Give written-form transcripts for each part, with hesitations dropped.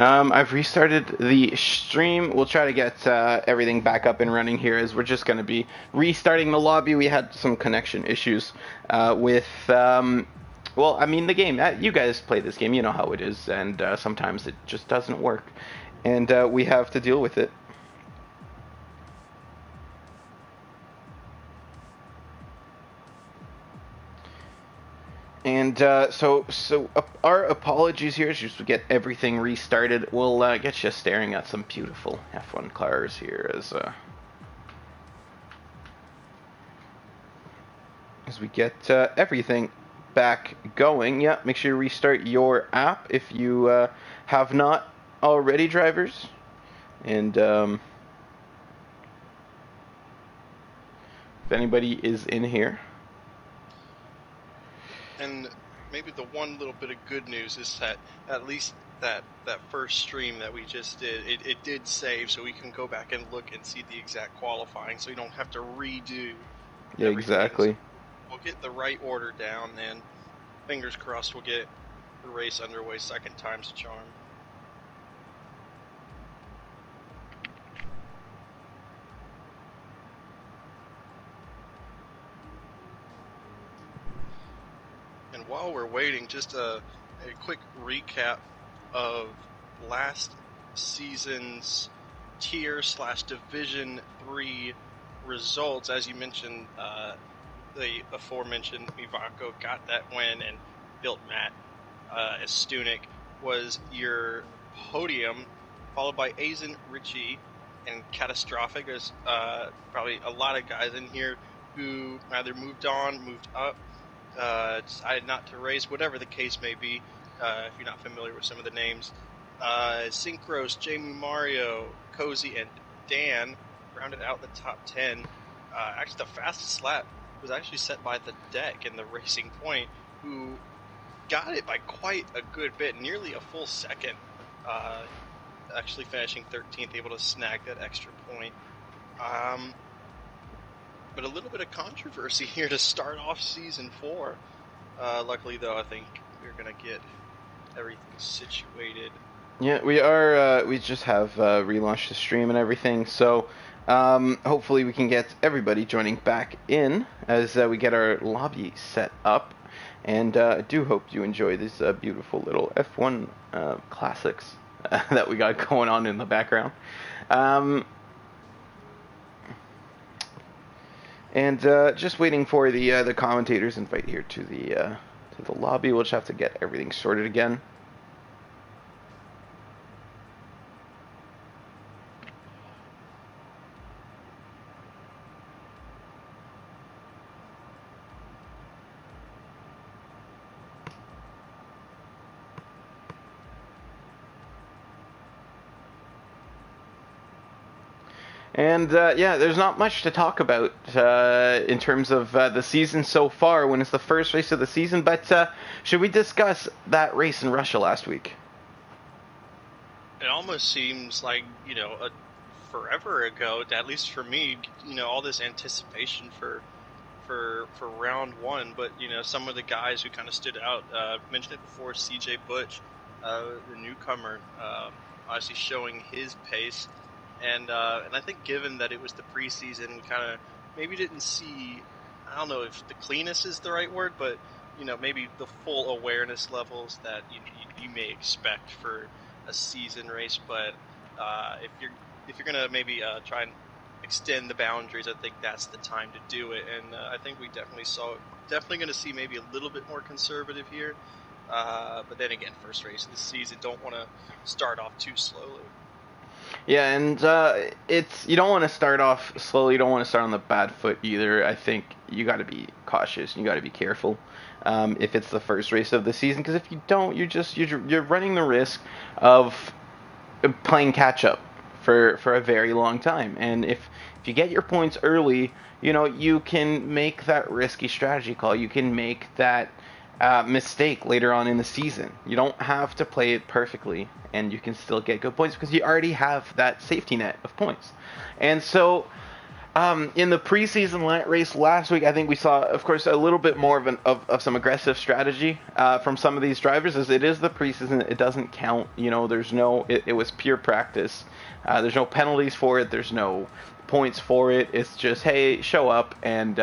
I've restarted the stream. We'll try to get everything back up and running here as we're just going to be restarting the lobby. We had some connection issues with, well, I mean, the game. You guys play this game, you know how it is, and sometimes it just doesn't work. And we have to deal with it. And so our apologies here, just to get everything restarted. We'll get you staring at some beautiful F1 cars here as we get everything back going. Yeah, make sure you restart your app if you have not already, drivers. And if anybody is in here. And maybe the one little bit of good news is that at least that first stream that we just did, it did save, so we can go back and look and see the exact qualifying, so we don't have to redo. Yeah, exactly. So we'll get the right order down, and fingers crossed we'll get the race underway second time's a charm. And while we're waiting, just a quick recap of last season's tier/Division 3 results. As you mentioned, the aforementioned Ivanko got that win, and Built Matt Stunek was your podium, followed by Azen, Richie, and Catastrophic. There's probably a lot of guys in here who either moved on, moved up, decided not to race, whatever the case may be, if you're not familiar with some of the names. Synchros, Jamie Mario, Cozy, and Dan rounded out the top 10. Actually, the fastest lap was actually set by the deck in the Racing Point, who got it by quite a good bit, nearly a full second, actually finishing 13th, able to snag that extra point. But a little bit of controversy here to start off Season 4. Luckily, though, I think we're going to get everything situated. Yeah, we are. We just have relaunched the stream and everything, so hopefully we can get everybody joining back in as we get our lobby set up. And I do hope you enjoy these beautiful little F1 classics that we got going on in the background. And just waiting for the commentators' invite here to the lobby. We'll just have to get everything sorted again. And yeah, there's not much to talk about in terms of the season so far when it's the first race of the season, but should we discuss that race in Russia last week? It almost seems like, forever ago, at least for me, all this anticipation for round one, but, some of the guys who kind of stood out, mentioned it before, CJ Butch, the newcomer, obviously showing his pace. And I think given that it was the preseason, we kind of maybe didn't see, I don't know if the cleanest is the right word, but, maybe the full awareness levels that you may expect for a season race. But if you're going to maybe try and extend the boundaries, I think that's the time to do it. And I think we definitely going to see maybe a little bit more conservative here. But then again, first race of the season, don't want to start off too slowly. Yeah, and you don't want to start off slowly. You don't want to start on the bad foot either. I think you got to be cautious. You got to be careful if it's the first race of the season, because if you don't, you're running the risk of playing catch up for a very long time. And if you get your points early, you can make that risky strategy call. You can make that mistake later on in the season. You don't have to play it perfectly, and you can still get good points because you already have that safety net of points. And so In the preseason race last week, I think we saw, of course, a little bit more of some aggressive strategy from some of these drivers. As it is the preseason, it doesn't count. There's no. It was pure practice. There's no penalties for it. There's no points for it. It's just, hey, show up and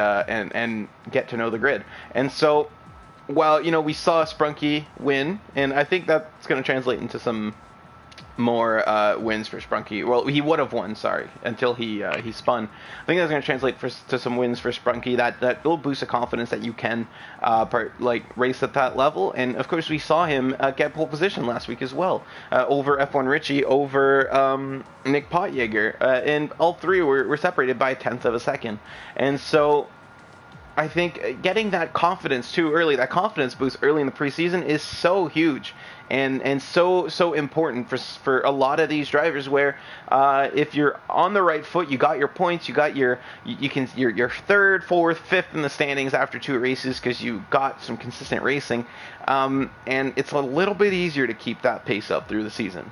get to know the grid. And so, while we saw Sprunky win, and I think that's going to translate into some more wins for Sprunky. Well, he would have won, sorry, until he spun. I think that's going to translate to some wins for Sprunky. That little boost of confidence that you can race at that level. And of course, we saw him get pole position last week as well, over F1 Richie, over Nick Potjager, and all three were separated by a tenth of a second. And so I think getting that confidence too early, that confidence boost early in the preseason, is so huge and so important for a lot of these drivers. Where if you're on the right foot, you got your points, you got you're third, fourth, fifth in the standings after 2 races because you got some consistent racing, and it's a little bit easier to keep that pace up through the season.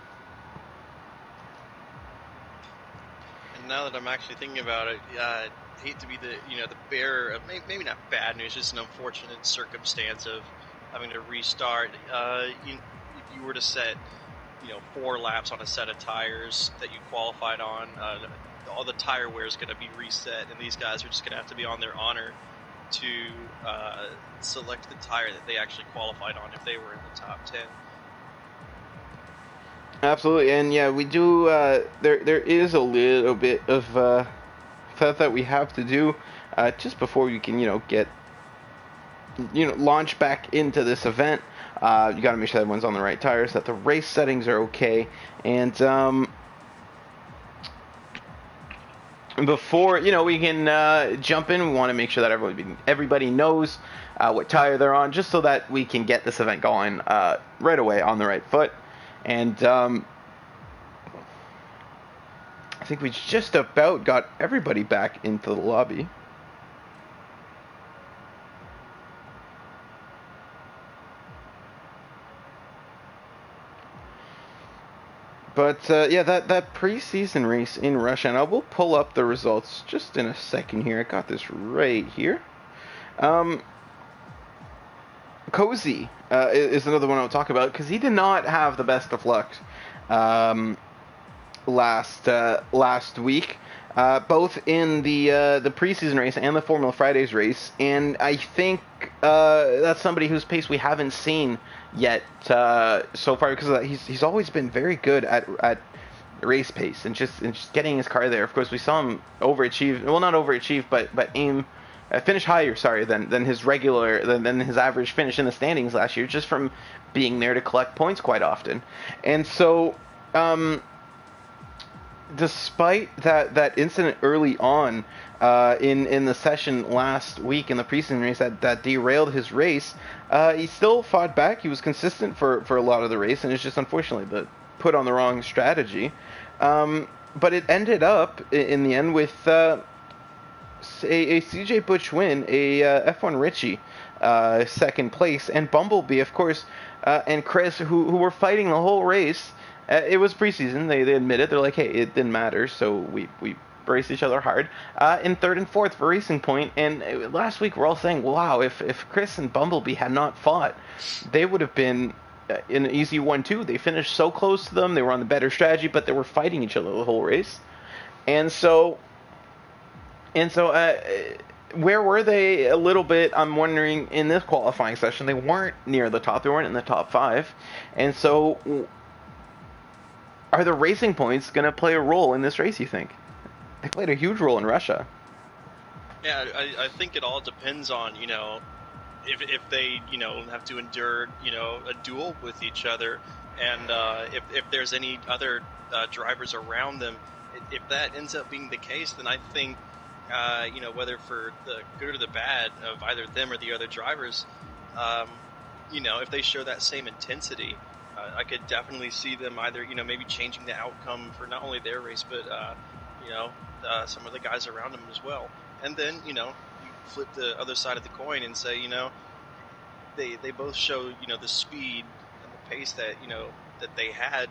And now that I'm actually thinking about it, I hate to be the bearer of maybe not bad news, just an unfortunate circumstance of having to restart. If you were to set 4 laps on a set of tires that you qualified on, all the tire wear is going to be reset, and these guys are just going to have to be on their honor to select the tire that they actually qualified on if they were in the top 10. Absolutely, and yeah, we do. There is a little bit of that we have to do just before we can, get launch back into this event. You got to make sure that everyone's on the right tires, that the race settings are okay, and before we can jump in, we want to make sure that everybody knows what tire they're on, just so that we can get this event going right away on the right foot. And I think we just about got everybody back into the lobby. But yeah, that preseason race in Russia, and I will pull up the results just in a second here. I got this right here. Cozy is another one I'll talk about because he did not have the best of luck last week, both in the preseason race and the Formula Fridays race, and I think that's somebody whose pace we haven't seen yet so far, because he's always been very good at race pace and just getting his car there. Of course, we saw him overachieve. Well, not overachieve, but aim. Finish higher, than his average finish in the standings last year, just from being there to collect points quite often. And so, despite that incident early on in the session last week in the preseason race that derailed his race, he still fought back. He was consistent for a lot of the race, and it's just unfortunately put on the wrong strategy. But it ended up in the end with a CJ Butch win, a F1 Richie second place, and Bumblebee, of course, and Chris, who were fighting the whole race. It was preseason. They admitted, they're like, hey, it didn't matter, so we braced each other hard. In third and fourth for Racing Point, and last week we're all saying, wow, if Chris and Bumblebee had not fought, they would have been in an easy 1-2. They finished so close to them. They were on the better strategy, but they were fighting each other the whole race. And so where were they a little bit, I'm wondering, in this qualifying session? They weren't near the top. They weren't in the top 5. And so, are the racing points going to play a role in this race, you think? They played a huge role in Russia. Yeah, I think it all depends on, if they, have to endure, a duel with each other. And if there's any other drivers around them, if that ends up being the case, then I think, whether for the good or the bad of either them or the other drivers, if they show that same intensity, I could definitely see them either, maybe changing the outcome for not only their race, but, some of the guys around them as well. And then, you flip the other side of the coin and say, they both show, the speed and the pace that, that they had,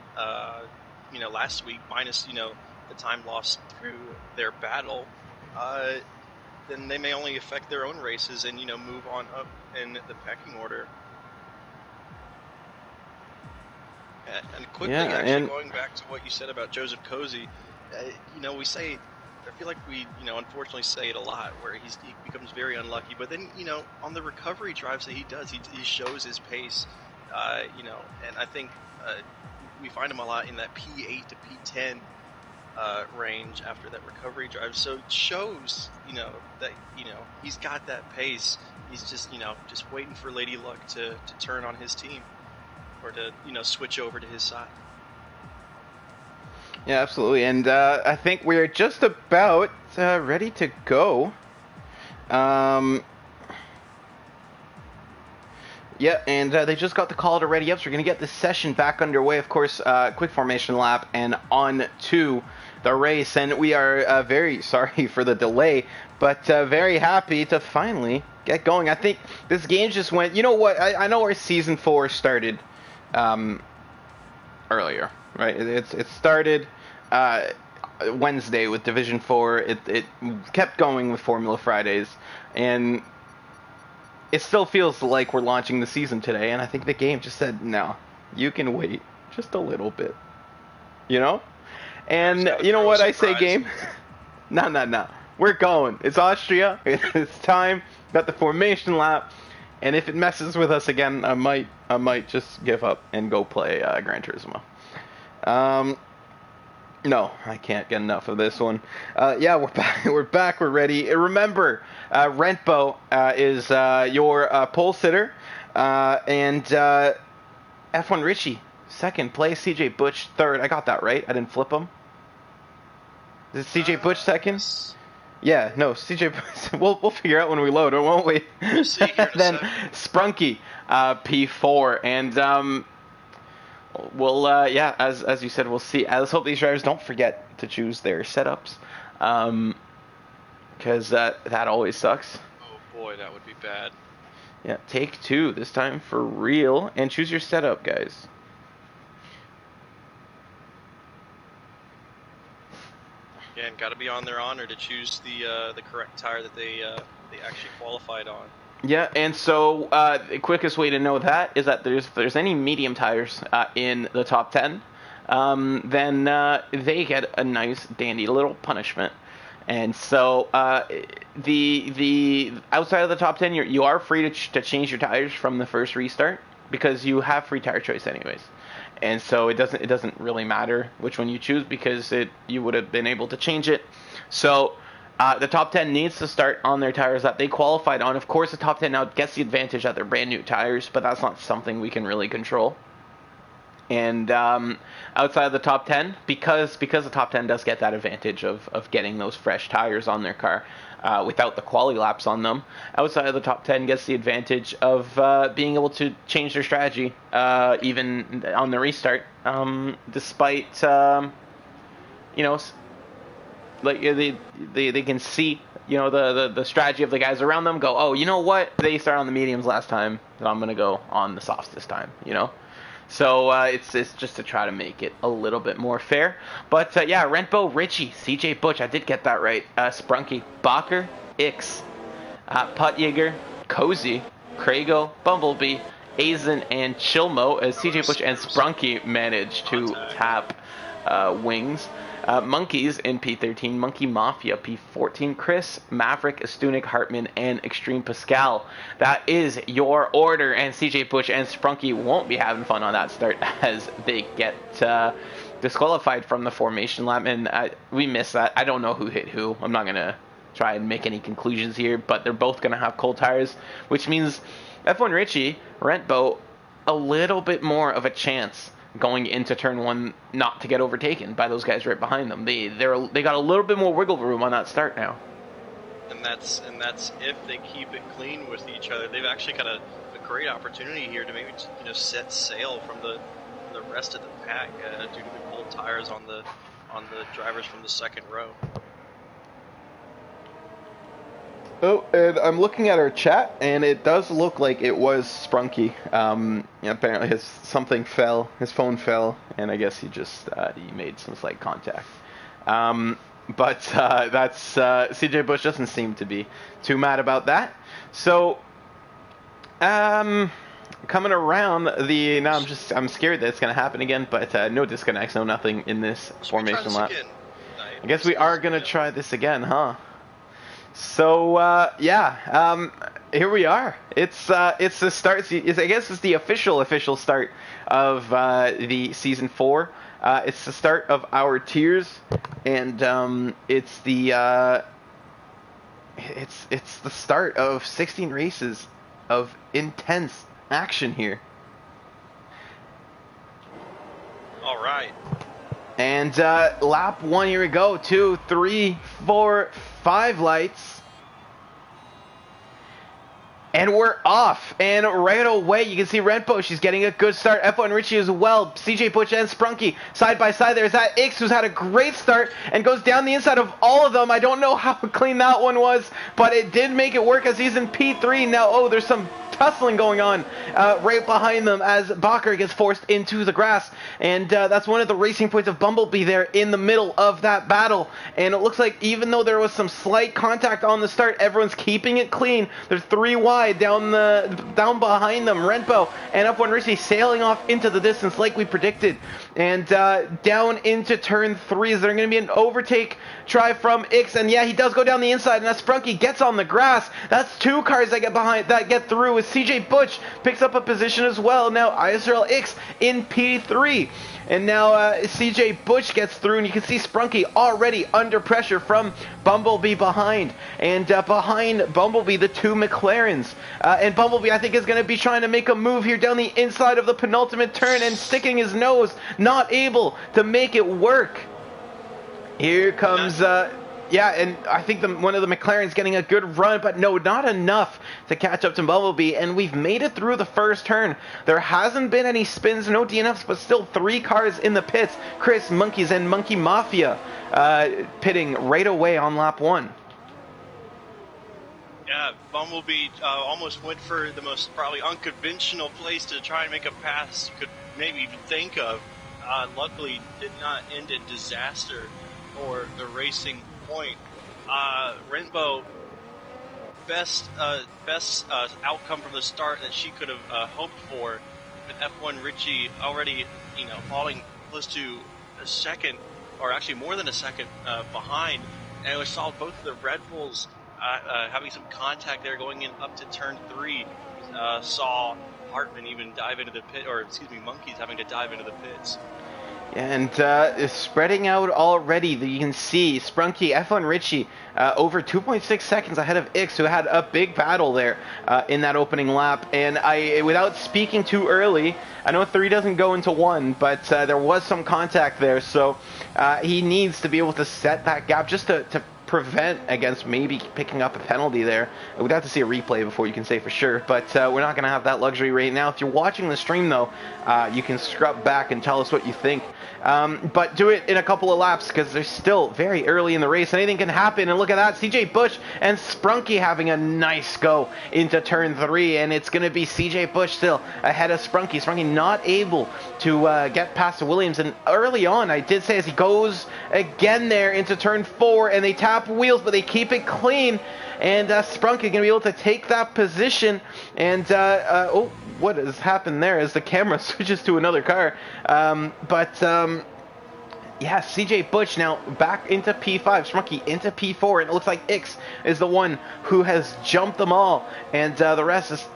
last week, minus, the time lost through their battle. then they may only affect their own races and move on up in the pecking order. And quickly, actually going back to what you said about Joseph Cozy, we say, I feel like we unfortunately say it a lot, where he becomes very unlucky. But then on the recovery drives that he does, he shows his pace, and I think we find him a lot in that P8 to P10 range after that recovery drive. So it shows that he's got that pace. He's just just waiting for Lady Luck to turn on his team, or to switch over to his side. Yeah, absolutely. And I think we're just about ready to go. Yeah, and they just got the call to ready up, so we're going to get this session back underway. Of course, quick formation lap and on to the race. And we are very sorry for the delay, but very happy to finally get going. I think this game just went, you know what, I know our Season 4 started earlier, right? It started Wednesday with Division 4. It kept going with Formula Fridays, and it still feels like we're launching the season today, and I think the game just said, no, you can wait just a little bit, And you know what I say, game? No. We're going. It's Austria. It's time. Got the formation lap, and if it messes with us again, I might just give up and go play Gran Turismo. No, I can't get enough of this one. Yeah, we're back. We're back. We're ready. Remember, Rentbo is your pole sitter, and F1 Richie second place. CJ Butch third. I got that right. I didn't flip him. Is it CJ Butch second? Yes. Yeah, no, CJ Butch. We'll figure out when we load, won't we? We'll see here in a Then second. Sprunky P4, and we'll yeah, as you said, we'll see. Let's hope these drivers don't forget to choose their setups, because that always sucks. Oh boy, that would be bad. Yeah, take two this time for real, and choose your setup, guys. Yeah, and got to be on their honor to choose the correct tire that they actually qualified on. Yeah, and so the quickest way to know that is that if there's any medium tires in the top 10, then they get a nice dandy little punishment. And so the outside of the top 10, you are free to change your tires from the first restart, because you have free tire choice anyways. And so it doesn't really matter which one you choose, because you would have been able to change it. So the top 10 needs to start on their tires that they qualified on. Of course, the top 10 now gets the advantage that they're brand new tires, but that's not something we can really control. And outside of the top 10, because the top 10 does get that advantage of getting those fresh tires on their car without the quali laps on them, outside of the top 10 gets the advantage of being able to change their strategy even on the restart, despite like they can see the strategy of the guys around them, go, oh, you know what, they started on the mediums last time, so I'm gonna go on the softs this time, So it's just to try to make it a little bit more fair. But yeah, Rentbo, Richie, CJ Butch, I did get that right. Sprunky, Bacher, Ix, Puttjäger, Cozy, Krago, Bumblebee, Azen, and Chilmo, as CJ Butch and Sprunky managed to tap wings. Monkeys in P13, Monkey Mafia P14, Chris, Maverick, Stunik, Hartman, and Extreme Pascal. That is your order, and CJ Butch and Sprunky won't be having fun on that start as they get disqualified from the formation lap, and we missed that. I don't know who hit who. I'm not going to try and make any conclusions here, but they're both going to have cold tires, which means F1 Richie, Rentbo, a little bit more of a chance going into turn one not to get overtaken by those guys right behind them. They got a little bit more wiggle room on that start now. And that's if they keep it clean with each other. They've actually got a great opportunity here to maybe set sail from the rest of the pack due to the cold tires on the drivers from the second row. Oh, and I'm looking at our chat, and it does look like it was Sprunky. Apparently his phone fell, and I guess he made some slight contact. But that's CJ Bush doesn't seem to be too mad about that. So coming around the now I'm scared that it's gonna happen again, but no disconnects, no nothing in this formation lap. I guess we are gonna try this again, huh? So yeah, here we are. It's the start. I guess it's the official start of the season 4. It's the start of our tiers, and it's the it's the start of 16 races of intense action here. All right. And lap 1, here we go. 2, 3, 4, 5 lights. And we're off. And right away, you can see Renpo. She's getting a good start. F1 Richie as well. CJ Butch and Sprunky side by side. There's that Ix, who's had a great start and goes down the inside of all of them. I don't know how clean that one was, but it did make it work as he's in P3. Now, oh, there's some tussling going on right behind them as Bakker gets forced into the grass, and that's one of the racing points of Bumblebee there in the middle of that battle. And it looks like even though there was some slight contact on the start, everyone's keeping it clean. There's 3 wide down behind them. Renpo and F1 Richie sailing off into the distance like we predicted, and down into turn 3 is there going to be an overtake try from Ix, and yeah, he does go down the inside, and as Sprunky gets on the grass, that's 2 cars that get through as CJ Butch picks up a position as well. Now ISRL Ix in P3, and now CJ Butch gets through, and you can see Sprunky already under pressure from Bumblebee behind, and behind Bumblebee the 2 McLarens, and Bumblebee I think is going to be trying to make a move here down the inside of the penultimate turn and sticking his nose, not able to make it work. Here comes, yeah, and I think one of the McLarens getting a good run, but no, not enough to catch up to Bumblebee, and we've made it through the first turn. There hasn't been any spins, no DNFs, but still 3 cars in the pits. Chris, Monkeys, and Monkey Mafia pitting right away on lap 1. Yeah, Bumblebee almost went for the most probably unconventional place to try and make a pass you could maybe even think of. Luckily, did not end in disaster or the racing point. Renbo, best outcome from the start that she could have hoped for, with F1 Richie already, falling close to a second, or actually more than a second behind, and we saw both of the Red Bulls having some contact there going in up to turn 3. Saw Hartman even dive into the pit, or excuse me, Monkeys having to dive into the pits. And spreading out already, you can see Sprunky, F1 Richie, over 2.6 seconds ahead of Ix, who had a big battle there in that opening lap. And without speaking too early, I know 3 doesn't go into 1, but there was some contact there, so he needs to be able to set that gap just to prevent against maybe picking up a penalty there. We'd have to see a replay before you can say for sure, but we're not going to have that luxury right now. If you're watching the stream though, you can scrub back and tell us what you think, but do it in a couple of laps because they're still very early in the race. Anything can happen, and look at that, CJ Bush and Sprunky having a nice go into turn 3, and it's going to be CJ Bush still ahead of Sprunky. Sprunky not able to get past the Williams, and early on I did say as he goes again there into turn 4, and they tap wheels, but they keep it clean, and Sprunky going to be able to take that position. And oh, what has happened there as the camera switches to another car, yeah, CJ Butch now back into P5, Sprunky into P4, and it looks like Ix is the one who has jumped them all, and the rest is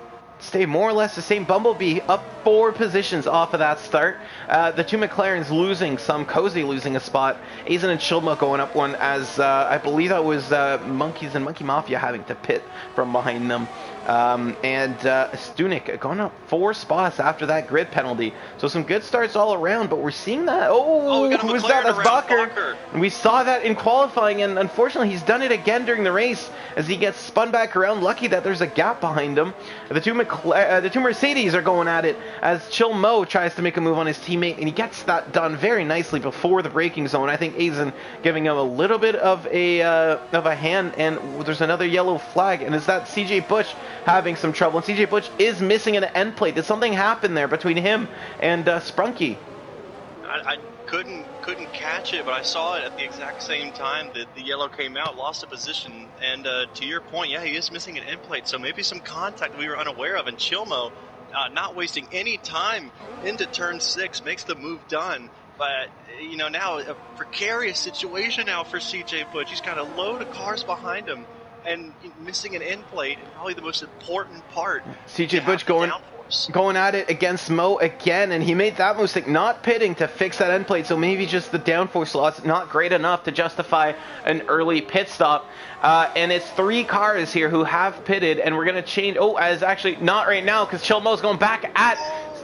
stay more or less the same. Bumblebee up 4 positions off of that start. The 2 McLarens losing some, Cozy losing a spot, Aizen and Chilma going up 1, as I believe that was Monkeys and Monkey Mafia having to pit from behind them. And Stunik going up 4 spots after that grid penalty. So some good starts all around, but we're seeing that. Oh, who was that? That's Bakker. And we saw that in qualifying, and unfortunately he's done it again during the race as he gets spun back around. Lucky that there's a gap behind him. The 2 Mercedes are going at it as Chill Mo tries to make a move on his teammate, and he gets that done very nicely before the braking zone. I think Aizen giving him a little bit of a hand, and there's another yellow flag, and is that CJ Butch having some trouble, and CJ Butch is missing an end plate. Did something happen there between him and Sprunky? I couldn't couldn't catch it, but I saw it at the exact same time that the yellow came out, lost a position, and to your point, yeah, he is missing an end plate, so maybe some contact we were unaware of, and Chilmo, not wasting any time into turn 6, makes the move done. But, you know, now a precarious situation now for CJ Butch. He's got a load of cars behind him and missing an end plate, probably the most important part. CJ Butch going at it against Mo again, and he made that mistake not pitting to fix that end plate, so maybe just the downforce loss not great enough to justify an early pit stop. And it's 3 cars here who have pitted, and we're going to change. Oh, as actually not right now, because Chilmo's going back at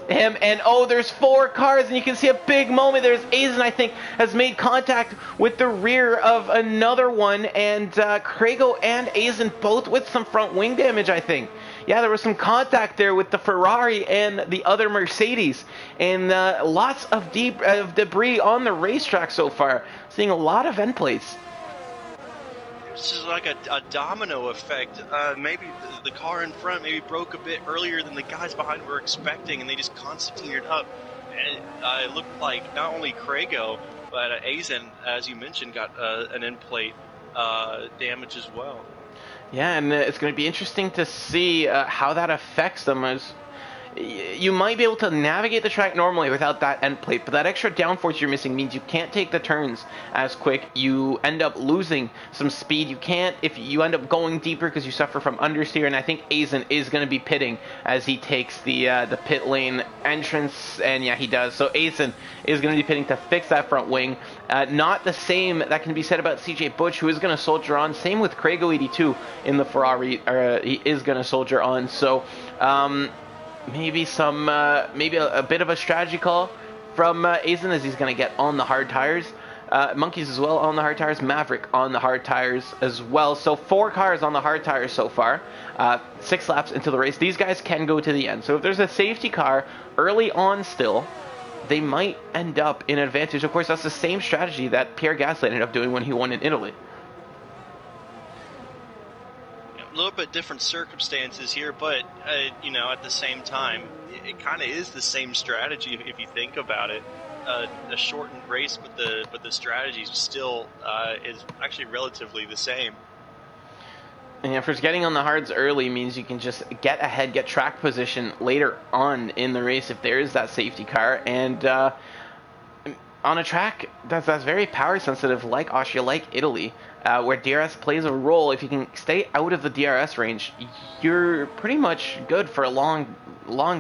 him, and there's 4 cars, and you can see a big moment. There's Aizen, I think, has made contact with the rear of another one, and Krago and Aizen both with some front wing damage, I think. Yeah, there was some contact there with the Ferrari and the other Mercedes, and lots of debris on the racetrack so far. Seeing a lot of end plates. This is like a domino effect. Maybe the car in front maybe broke a bit earlier than the guys behind were expecting, and they just concertinaed up. And it looked like not only Krago, but Aizen, as you mentioned, got an end plate damage as well. Yeah, and it's going to be interesting to see how that affects them. As you might be able to navigate the track normally without that end plate, but that extra downforce you're missing means you can't take the turns as quick. You end up losing some speed. You can't, if you end up going deeper because you suffer from understeer, and I think Aizen is going to be pitting as he takes the pit lane entrance, and yeah, he does. So Aizen is going to be pitting to fix that front wing. Not the same that can be said about CJ Butch, who is going to soldier on. Same with Krago82 in the Ferrari, he is going to soldier on. So, maybe maybe a bit of a strategy call from Aizen, as he's going to get on the hard tires. Monkeys as well on the hard tires. Maverick on the hard tires as well. So 4 cars on the hard tires so far. 6 laps into the race. These guys can go to the end. So if there's a safety car early on still, they might end up in advantage. Of course, that's the same strategy that Pierre Gasly ended up doing when he won in Italy. A little bit different circumstances here, but you know, at the same time, it kind of is the same strategy if you think about it. A shortened race, but the strategy still is actually relatively the same. And of course, getting on the hards early means you can just get ahead, get track position later on in the race if there is that safety car. And on a track that's very power sensitive, like Austria, like Italy, where DRS plays a role, if you can stay out of the DRS range, you're pretty much good for a long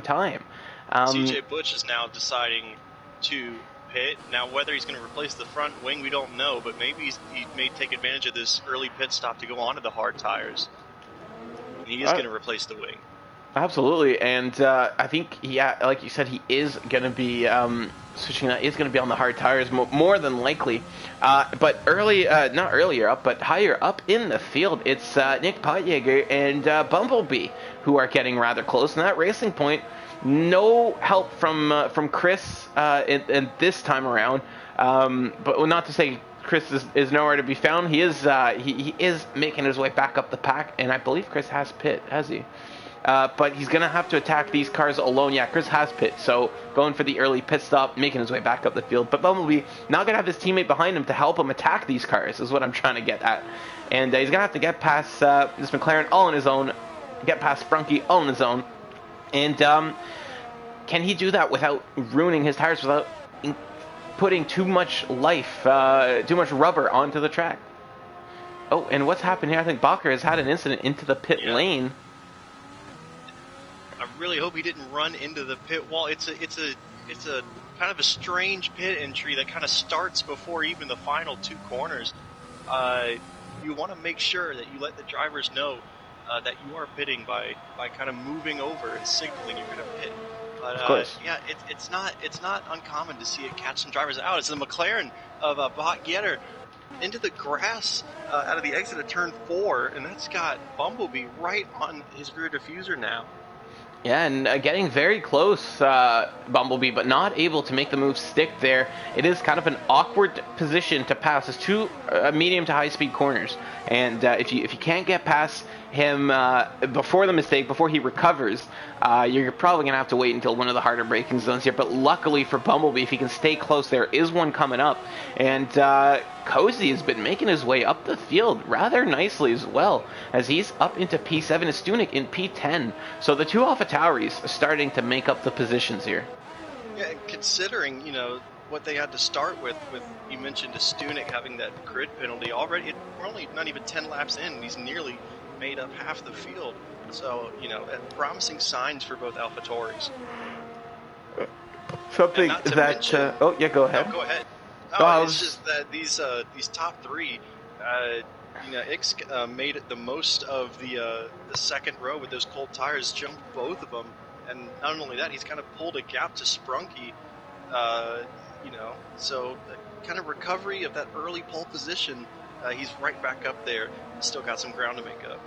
time. CJ Butch is now deciding to pit. Now, whether he's going to replace the front wing, we don't know, but maybe he may take advantage of this early pit stop to go onto the hard tires. And he is going to replace the wing. Absolutely, and I think, yeah, like you said, he is going to be switching. That is going to be on the hard tires more than likely. But not earlier up, but higher up in the field, it's Nick Potjager and Bumblebee who are getting rather close. And that racing point, no help from Chris in this time around. But not to say Chris is nowhere to be found. He is making his way back up the pack, and I believe Chris has pit, has he? But he's going to have to attack these cars alone. Yeah, Chris has pit, so going for the early pit stop, making his way back up the field. But Bumblebee not going to have his teammate behind him to help him attack these cars, is what I'm trying to get at. And he's going to have to get past this McLaren all on his own, get past Sprunky all on his own. And can he do that without ruining his tires, without putting too much too much rubber onto the track? Oh, and what's happened here? I think Bacher has had an incident into the pit lane. I really hope he didn't run into the pit wall. It's a kind of a strange pit entry that kind of starts before even the final 2 corners. You want to make sure that you let the drivers know that you are pitting by kind of moving over and signaling you're going to pit. But of course. yeah, it's not uncommon to see it catch some drivers out. It's the McLaren of Bot Getter into the grass out of the exit of turn 4, and that's got Bumblebee right on his rear diffuser now. Yeah, and getting very close, Bumblebee, but not able to make the move stick there. It is kind of an awkward position to pass. It's two medium to high speed corners, and if you can't get past him before the mistake, before he recovers, you're probably gonna have to wait until one of the harder braking zones here. But luckily for Bumblebee, if he can stay close, there is one coming up, and Cozy has been making his way up the field rather nicely as well, as he's up into P7 and Stunik in P10. So the two AlphaTauris are starting to make up the positions here. Yeah, and considering, what they had to start with you mentioned Stunik having that grid penalty already. We're only not even 10 laps in, and he's nearly made up half the field. So, promising signs for both AlphaTauris. Something that... oh, yeah, go ahead. No, go ahead. It's just that these top three, Ix made it the most of the second row with those cold tires, jumped both of them, and not only that, he's kind of pulled a gap to Sprunky, so kind of recovery of that early pole position, he's right back up there, still got some ground to make up.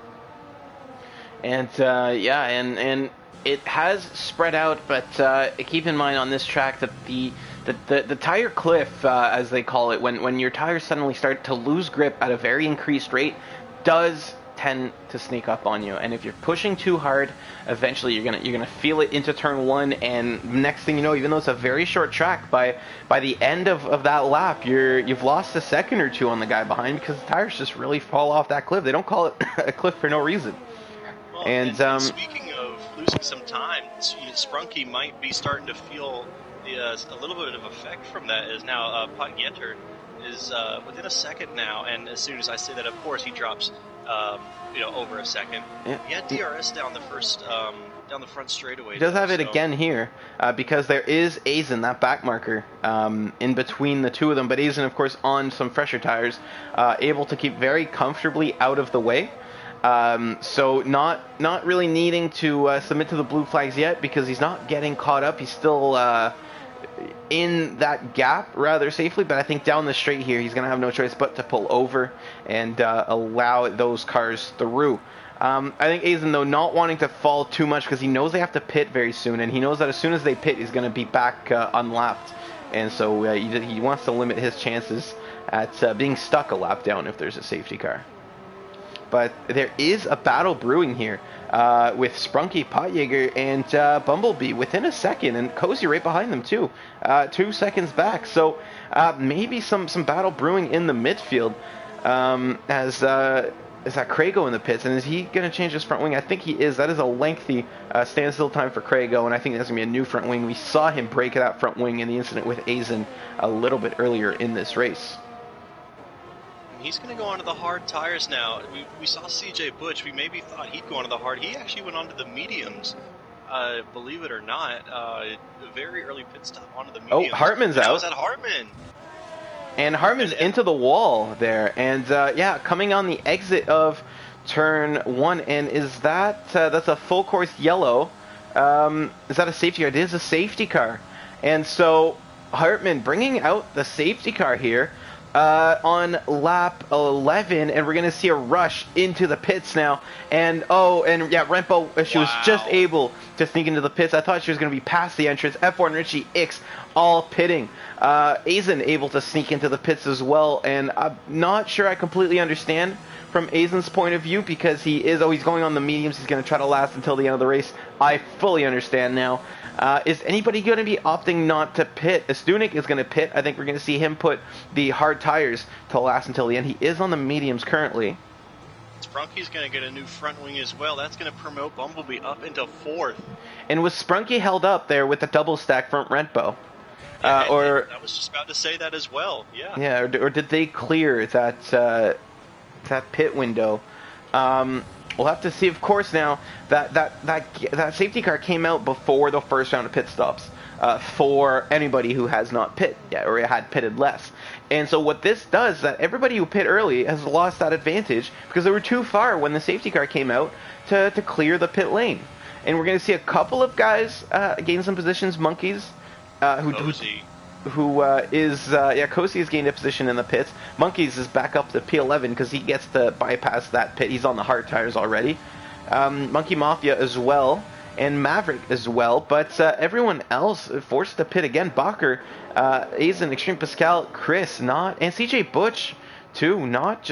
And and it has spread out, but keep in mind on this track that the tire cliff, as they call it, when your tires suddenly start to lose grip at a very increased rate, does tend to sneak up on you. And if you're pushing too hard, eventually you're gonna feel it into turn one. And next thing you know, even though it's a very short track, by the end of that lap, you've lost a second or two on the guy behind, because the tires just really fall off that cliff. They don't call it a cliff for no reason. Well, and speaking of losing some time, Sprunky might be starting to feel a little bit of effect from that. Is now Potgetter is within a second now, and as soon as I say that, of course, he drops over a second. Yeah. He had DRS down the front straightaway. He does have it again here, because there is Aizen, that back marker, in between the two of them. But Aizen, of course, on some fresher tires, able to keep very comfortably out of the way. So not really needing to submit to the blue flags yet, because he's not getting caught up. He's still in that gap rather safely, but I think down the straight here he's going to have no choice but to pull over and allow those cars through. I think Aizen, though, not wanting to fall too much, because he knows they have to pit very soon, and he knows that as soon as they pit, he's going to be back unlapped, and so he wants to limit his chances at being stuck a lap down if there's a safety car. But there is a battle brewing here with Sprunky, Potjager, and Bumblebee within a second, and Cozy right behind them too, 2 seconds back. So maybe some battle brewing in the midfield as that Craigo in the pits, and is he going to change his front wing? I think he is. That is a lengthy standstill time for Craigo, and I think that's going to be a new front wing. We saw him break that front wing in the incident with Aizen a little bit earlier in this race. He's going to go onto the hard tires now. We saw CJ Butch. We maybe thought he'd go onto the hard. He actually went onto the mediums, believe it or not. A very early pit stop onto the mediums. Oh, Hartman's out. Was that Hartman? And Hartman's into the wall there. And coming on the exit of turn one. And is that that's a full course yellow? Is that a safety car? It is a safety car. And so Hartman bringing out the safety car here. On lap 11, and we're going to see a rush into the pits now. And Rempo, she was just able to sneak into the pits. I thought she was going to be past the entrance. F1 and Richie Ix all pitting. Aizen able to sneak into the pits as well, and I'm not sure I completely understand from Aizen's point of view, because he's going on the mediums. He's going to try to last until the end of the race. I fully understand now. Is anybody going to be opting not to pit? Stunik is going to pit. I think we're going to see him put the hard tires to last until the end. He is on the mediums currently. Sprunky's going to get a new front wing as well. That's going to promote Bumblebee up into fourth. And was Sprunky held up there with the double stack front Rentbow? I was just about to say that as well. Yeah. Yeah, or did they clear that pit window? We'll have to see. Of course, now that safety car came out before the first round of pit stops for anybody who has not pit yet, or had pitted less. And so what this does is that everybody who pit early has lost that advantage, because they were too far when the safety car came out to clear the pit lane. And we're going to see a couple of guys gain some positions. Monkeys, Cozy has gained a position in the pits. Monkeys is back up to P11 because he gets to bypass that pit. He's on the hard tires already. Monkey Mafia as well. and Maverick as well. But everyone else forced to pit again. Bacher, Aizen, Extreme Pascal, Chris, not, and CJ Butch too, not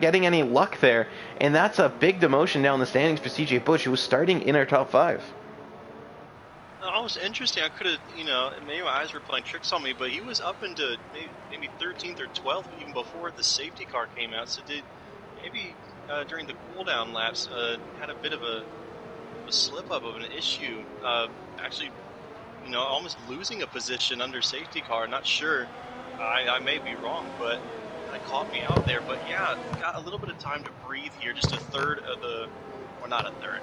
getting any luck there. And that's a big demotion down the standings for CJ Butch, who was starting in our top 5. That was interesting. I could have, maybe my eyes were playing tricks on me, but he was up into maybe 13th or 12th even before the safety car came out. So maybe during the cooldown laps had a bit of a slip up of an issue. Actually, almost losing a position under safety car. Not sure. I may be wrong, but that caught me out there. But yeah, got a little bit of time to breathe here. Just a third of or not a third.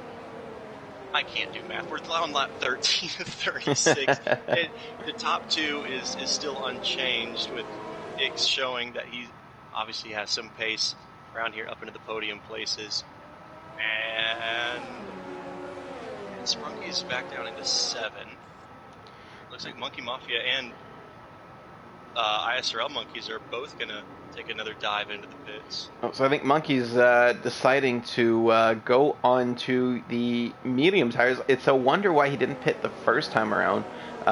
I can't do math. We're on lap 13 of 36. The top 2 is still unchanged, with Ix showing that he obviously has some pace around here up into the podium places. And Sprunky's back down into 7th. Looks like Monkey Mafia and ISRL Monkeys are both going to take another dive into the pits. So I think Monkey's deciding to go on to the medium tires. It's a wonder why he didn't pit the first time around.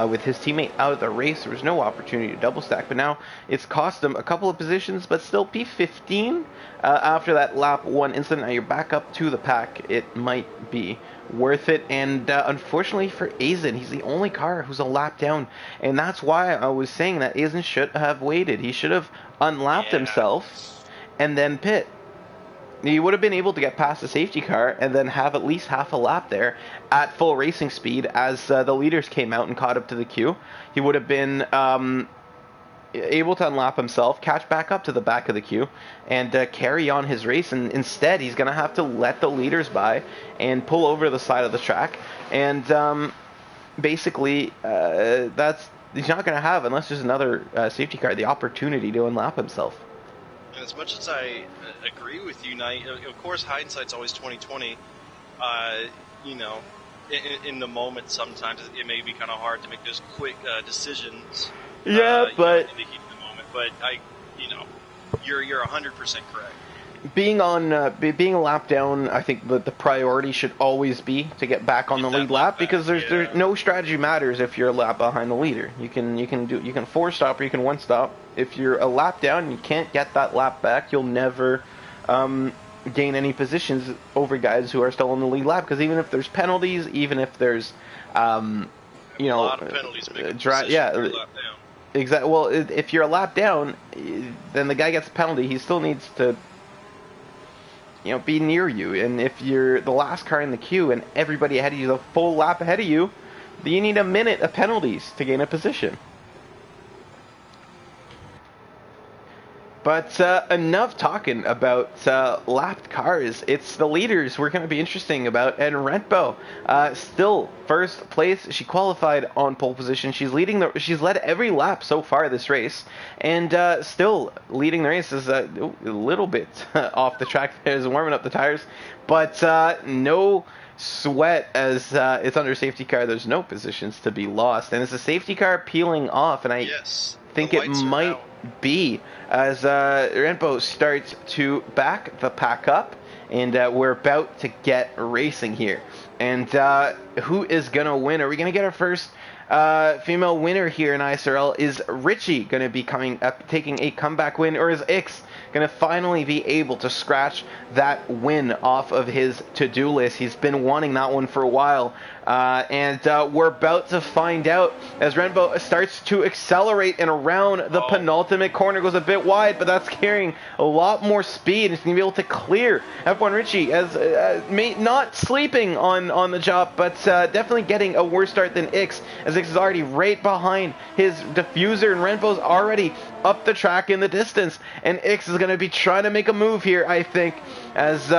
With his teammate out of the race, there was no opportunity to double stack, but now it's cost him a couple of positions, but still P15 after that lap 1 incident. Now you're back up to the pack. It might be worth it, and unfortunately for Aizen, he's the only car who's a lap down, and that's why I was saying that Aizen should have waited. He should have unlapped himself and then pit. He would have been able to get past the safety car and then have at least half a lap there at full racing speed as the leaders came out and caught up to the queue. He would have been able to unlap himself, catch back up to the back of the queue, and carry on his race. And instead, he's going to have to let the leaders by and pull over the side of the track. And basically, he's not going to have, unless there's another safety car, the opportunity to unlap himself. And as much as I agree with you, Knight, of course, hindsight's always 20/20. In the moment, sometimes it may be kind of hard to make those quick decisions. Yeah, but in the heat of the moment. But you're 100% correct. Being a lap down, I think the priority should always be to get back on the lead lap, because there's no strategy matters if you're a lap behind the leader. You can 4-stop or you can 1-stop. If you're a lap down and you can't get that lap back, you'll never gain any positions over guys who are still on the lead lap. Because even if there's penalties, even if there's a lot of penalties make a lap down. Exactly. Well, if you're a lap down, then the guy gets a penalty. He still needs to be near you. And if you're the last car in the queue and everybody ahead of you is a full lap ahead of you, then you need a minute of penalties to gain a position. But enough talking about lapped cars. It's the leaders we're going to be interesting about. And Rentbo, still first place. She qualified on pole position. She's led every lap so far this race, and still leading the race. Is a little bit off the track there, is warming up the tires, but no sweat as it's under safety car. There's no positions to be lost, and it's a safety car peeling off, and I think it might be as Renpo starts to back the pack up, and we're about to get racing here. And who is going to win? Are we going to get our first female winner here in ISRL? Is Richie going to be taking a comeback win, or is Ix going to finally be able to scratch that win off of his to-do list? He's been wanting that one for a while, and we're about to find out as Renbo starts to accelerate and around the penultimate corner. Goes a bit wide, but that's carrying a lot more speed. He's going to be able to clear F1 Richie as not sleeping on the job, but definitely getting a worse start than Ix, as Ix is already right behind his diffuser, and Renbo's already up the track in the distance, and Ix is going to be trying to make a move here, I think, as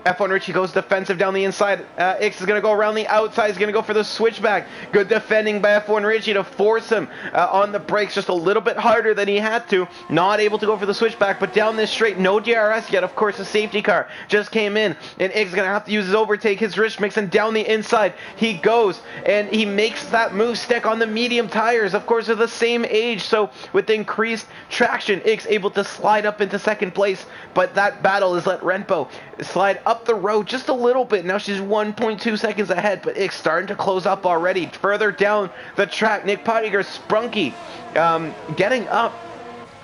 F1 Richie goes defensive down the inside. Ix is going to go around the outside. He's going to go for the switchback. Good defending by F1 Richie to force him on the brakes just a little bit harder than he had to. Not able to go for the switchback, but down this straight, no DRS yet. Of course, the safety car just came in, and Ix is going to have to use his overtake, his wrist mix, and down the inside he goes, and he makes that move stick on the medium tires. Of course, they're the same age, so with increased traction, Ix able to slide up into second place, but that battle has let Renpo slide up the road just a little bit. Now she's 1.2 seconds ahead, but it's starting to close up already. Further down the track, Nick Pottinger, Sprunky, getting up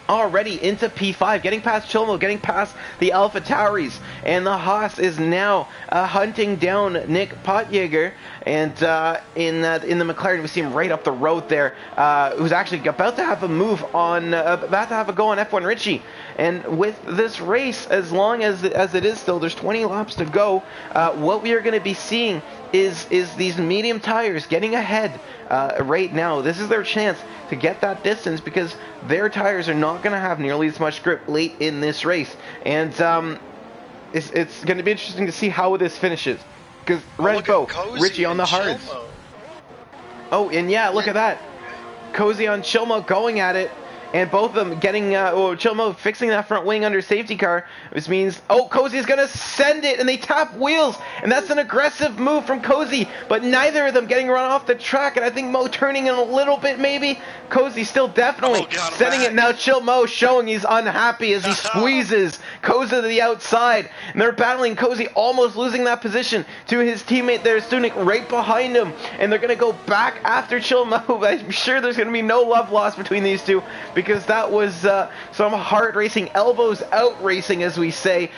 already into P5, getting past Chilmo, getting past the Alpha Tauris, and the Haas is now hunting down Nick Potjager, and in the McLaren we see him right up the road there, who's actually about to have a move on, about to have a go on F1 Richie. And with this race, as long as it is still, there's 20 laps to go, what we are going to be seeing is these medium tires getting ahead right now. This is their chance to get that distance because their tires are not going to have nearly as much grip late in this race. And it's going to be interesting to see how this finishes. Because Redbow, Richie on the hards. Oh, and yeah, look at that. Cozy on Chilmo going at it. And both of them getting, Chilmo fixing that front wing under safety car. This means, Cozy is going to send it, and they tap wheels. And that's an aggressive move from Cozy. But neither of them getting run off the track. And I think Mo turning in a little bit, maybe. Cozy still definitely sending it. Now Chilmo showing he's unhappy as he squeezes Cozy to the outside. And they're battling. Cozy almost losing that position to his teammate there, Stunik, right behind him. And they're going to go back after Chilmo. I'm sure there's going to be no love lost between these two, because that was some hard racing, elbows out racing, as we say.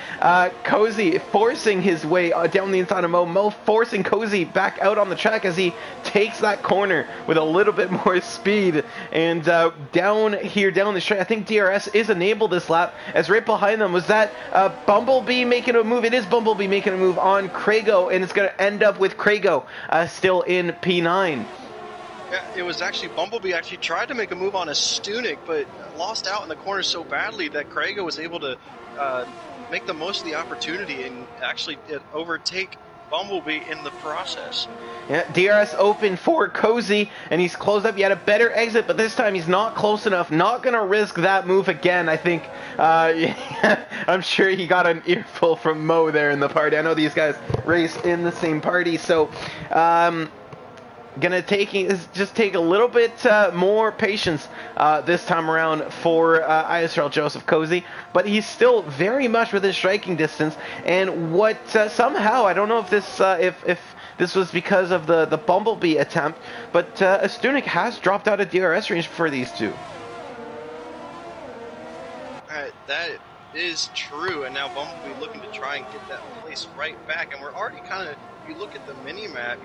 Cozy forcing his way down the inside of Mo. Mo forcing Cozy back out on the track as he takes that corner with a little bit more speed. And down the straight, I think DRS is enabled this lap, as right behind them was that Bumblebee making a move. It is Bumblebee making a move on Craigo, and it's going to end up with Craigo still in P9. Yeah, it was actually Bumblebee actually tried to make a move on a Stunik, but lost out in the corner so badly that Craigo was able to make the most of the opportunity and actually overtake Bumblebee in the process. Yeah, DRS open for Cozy, and he's closed up. He had a better exit, but this time he's not close enough. Not going to risk that move again, I think. I'm sure he got an earful from Mo there in the party. I know these guys race in the same party, so gonna take a little bit more patience this time around for ISRL Joseph Cozy, but he's still very much within striking distance. And what somehow, I don't know if this if this was because of the Bumblebee attempt, but Stunik has dropped out of DRS range for these two. That is true, and now Bumblebee looking to try and get that place right back, and we're already kind of, if you look at the mini-map,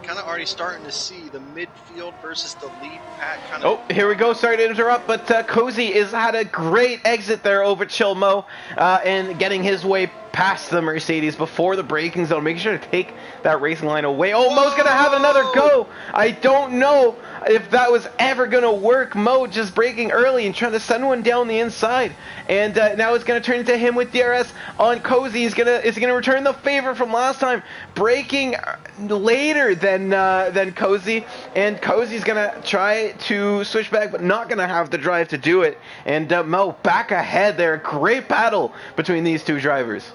kind of already starting to see the midfield versus the lead pack kind of... Oh, here we go. Sorry to interrupt, but Cozy has had a great exit there over Chilmo and getting his way past the Mercedes before the braking zone, making sure to take that racing line away. Oh, Mo's going to have another go. I don't know if that was ever going to work. Mo just braking early and trying to send one down the inside. And now it's going to turn into him with DRS on Cozy. Is going to return the favor from last time, braking later than Cozy. And Cozy's going to try to switch back, but not going to have the drive to do it. And Mo back ahead there. Great battle between these two drivers.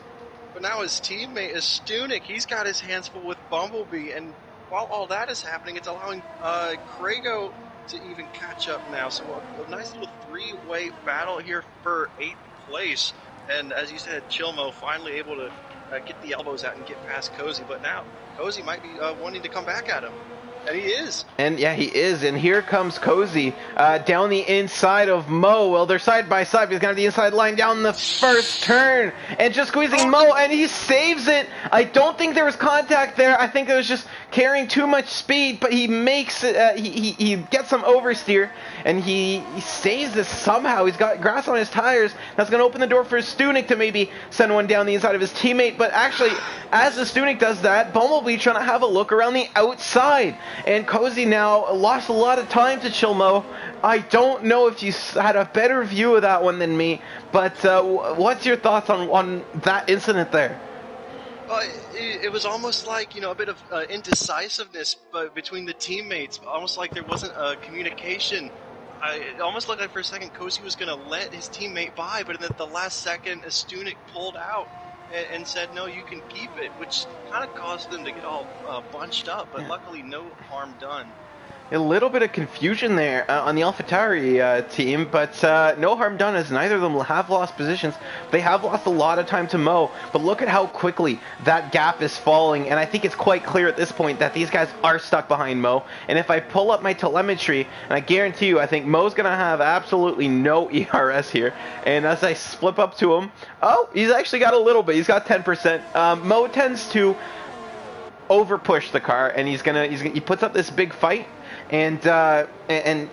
But now his teammate is Stunik. He's got his hands full with Bumblebee, and while all that is happening, it's allowing Craigo to even catch up now. So a nice little three-way battle here for 8th place. And as you said, Chilmo finally able to get the elbows out and get past Cozy. But now Cozy might be wanting to come back at him. And he is. And yeah, he is. And here comes Cozy down the inside of Mo. Well, they're side by side. He's got the inside line down the first turn. And just squeezing Mo, and he saves it. I don't think there was contact there. I think it was just carrying too much speed, but he makes it, he gets some oversteer, and he saves this somehow. He's got grass on his tires. That's going to open the door for Stunik to maybe send one down the inside of his teammate. But actually, as the Stunik does that, Bumblebee trying to have a look around the outside. And Cozy now lost a lot of time to Chilmo. I don't know if you had a better view of that one than me, but what's your thoughts on that incident there? It was almost like, a bit of indecisiveness between the teammates, almost like there wasn't a communication. It almost looked like for a second Cozy was going to let his teammate by, but at the last second, Stunik pulled out and said, no, you can keep it, which kind of caused them to get all bunched up, but luckily no harm done. A little bit of confusion there on the AlphaTauri team, but no harm done as neither of them have lost positions. They have lost a lot of time to Mo, but look at how quickly that gap is falling, and I think it's quite clear at this point that these guys are stuck behind Mo. And if I pull up my telemetry, and I guarantee you, I think Mo's going to have absolutely no ERS here, and as I flip up to him, oh, he's actually got a little bit. He's got 10%. Mo tends to over push the car, and he puts up this big fight and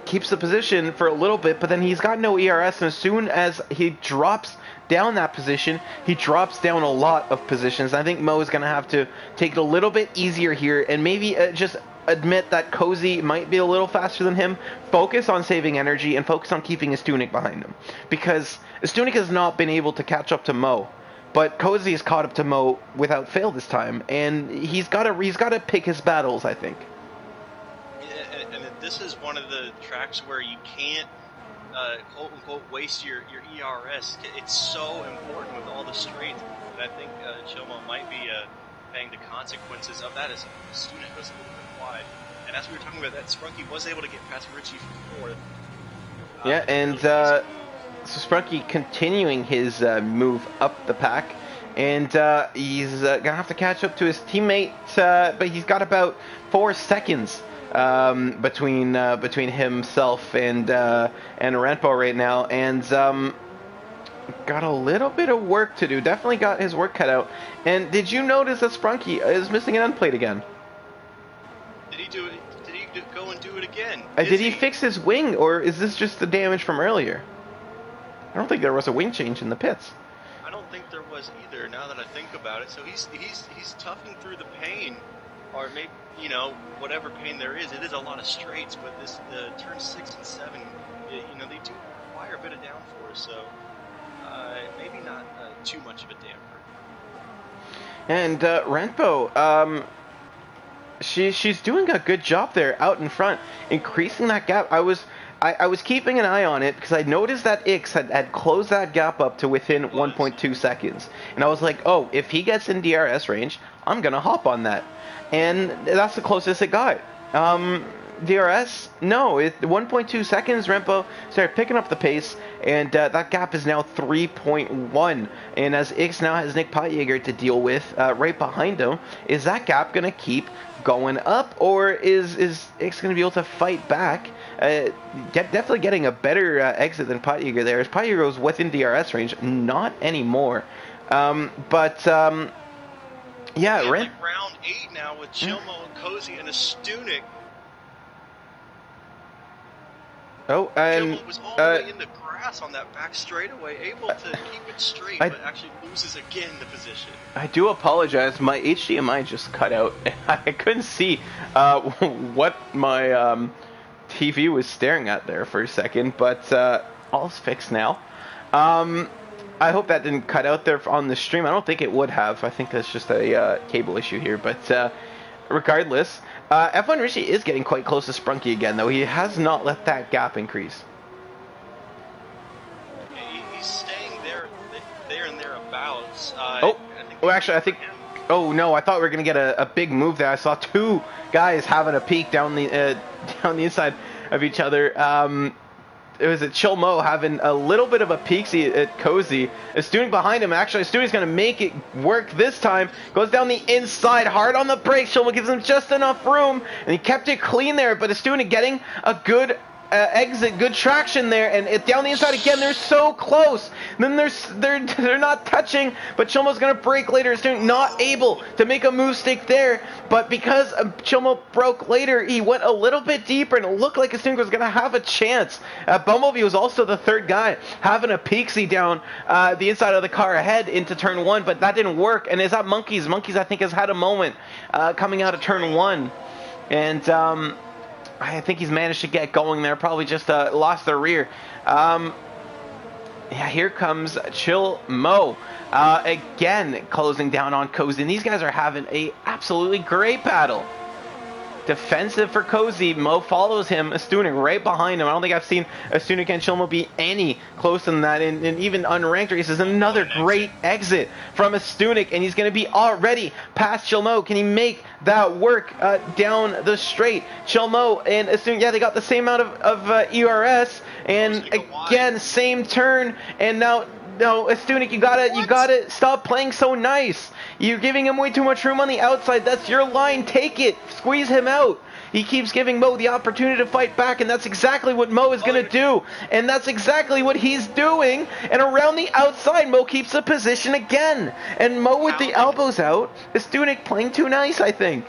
keeps the position for a little bit, but then he's got no ERS, and as soon as he drops down that position, he drops down a lot of positions. I think Mo is going to have to take it a little bit easier here, and maybe just admit that Cozy might be a little faster than him, focus on saving energy, and focus on keeping Estunik behind him, because Estunik has not been able to catch up to Mo. But Cozy has caught up to Mo without fail this time, and he's got to pick his battles, I think. Yeah, and this is one of the tracks where you can't, quote unquote, waste your ERS. It's so important with all the strength, and I think Chomo might be paying the consequences of that as Stunek goes a little bit wide. And as we were talking about that, Sprunky was able to get past Richie for fourth. Yeah, and so Sprunky continuing his move up the pack, and he's gonna have to catch up to his teammate, but he's got about 4 seconds between himself and Renpo right now, and got a little bit of work to do. Definitely got his work cut out. And did you notice that Sprunky is missing an end plate again? Did he do it? Did he go and do it again? Did he fix his wing, or is this just the damage from earlier? I don't think there was a wing change in the pits. I don't think there was either, now that I think about it. So he's toughing through the pain, or maybe, you know, whatever pain there is. It is a lot of straights, but this turn 6 and 7, you know, they do require a bit of downforce. So maybe not too much of a damper. And Renpo, she's doing a good job there out in front, increasing that gap. I was keeping an eye on it because I noticed that Ix had closed that gap up to within 1.2 seconds. And I was like, oh, if he gets in DRS range, I'm going to hop on that. And that's the closest it got. DRS, no, 1.2 seconds, Rempo started picking up the pace, and that gap is now 3.1. And as Ix now has Nick Potjager to deal with right behind him, is that gap going to keep going up, or is Ix going to be able to fight back? Definitely getting a better exit than Potjager there. As Potjager goes within DRS range, not anymore. Yeah, like round 8 now with Chilmo and Cozy and a Stunik. Oh, and Chilmo was all the way in the grass on that back straightaway, able to keep it straight, but actually loses again the position. I do apologize. My HDMI just cut out. I couldn't see what my TV was staring at there for a second, but all's fixed now. I hope that didn't cut out there on the stream. I don't think it would have. I think that's just a cable issue here. But regardless, F1 Richie is getting quite close to Sprunky again, though. He has not let that gap increase. He's staying there and thereabouts. Actually, I think... Oh, no, I thought we were going to get a big move there. I saw 2 guys having a peek down the inside of each other. It was at Chilmo having a little bit of a peeksy at Cozy. Estunik behind him. Actually, Estunik's going to make it work this time. Goes down the inside, hard on the brakes. Chilmo gives him just enough room, and he kept it clean there. But Estunik getting a good exit, good traction there, and down the inside again. They're so close. Then they're not touching, but Chilmo's going to break later. Estunik not able to make a move stick there, but because Chilmo broke later, he went a little bit deeper, and it looked like Estunik was going to have a chance. Bumblebee was also the third guy having a peeksy down the inside of the car ahead into turn 1, but that didn't work. And is that Monkeys? Monkeys, I think, has had a moment coming out of turn 1, and I think he's managed to get going there. Probably just lost their rear. Yeah, here comes Chill Mo. Again, closing down on Cozy. And these guys are having a absolutely great battle. defensive for Cozy. Mo follows him. Stunik right behind him. I don't think I've seen Stunik and Chilmo be any closer than that in even unranked races. Another great exit from Stunik, and he's going to be already past Chilmo. Can he make that work down the straight? Chilmo and Stunik, yeah, they got the same amount of ERS, and again, same turn, and now. No, Stunik, you gotta stop playing so nice. You're giving him way too much room on the outside. That's your line. Take it. Squeeze him out. He keeps giving Mo the opportunity to fight back, and that's exactly what Mo is gonna do. And that's exactly what he's doing. And around the outside, Mo keeps the position again. And Mo with the elbows out. Stunik playing too nice, I think.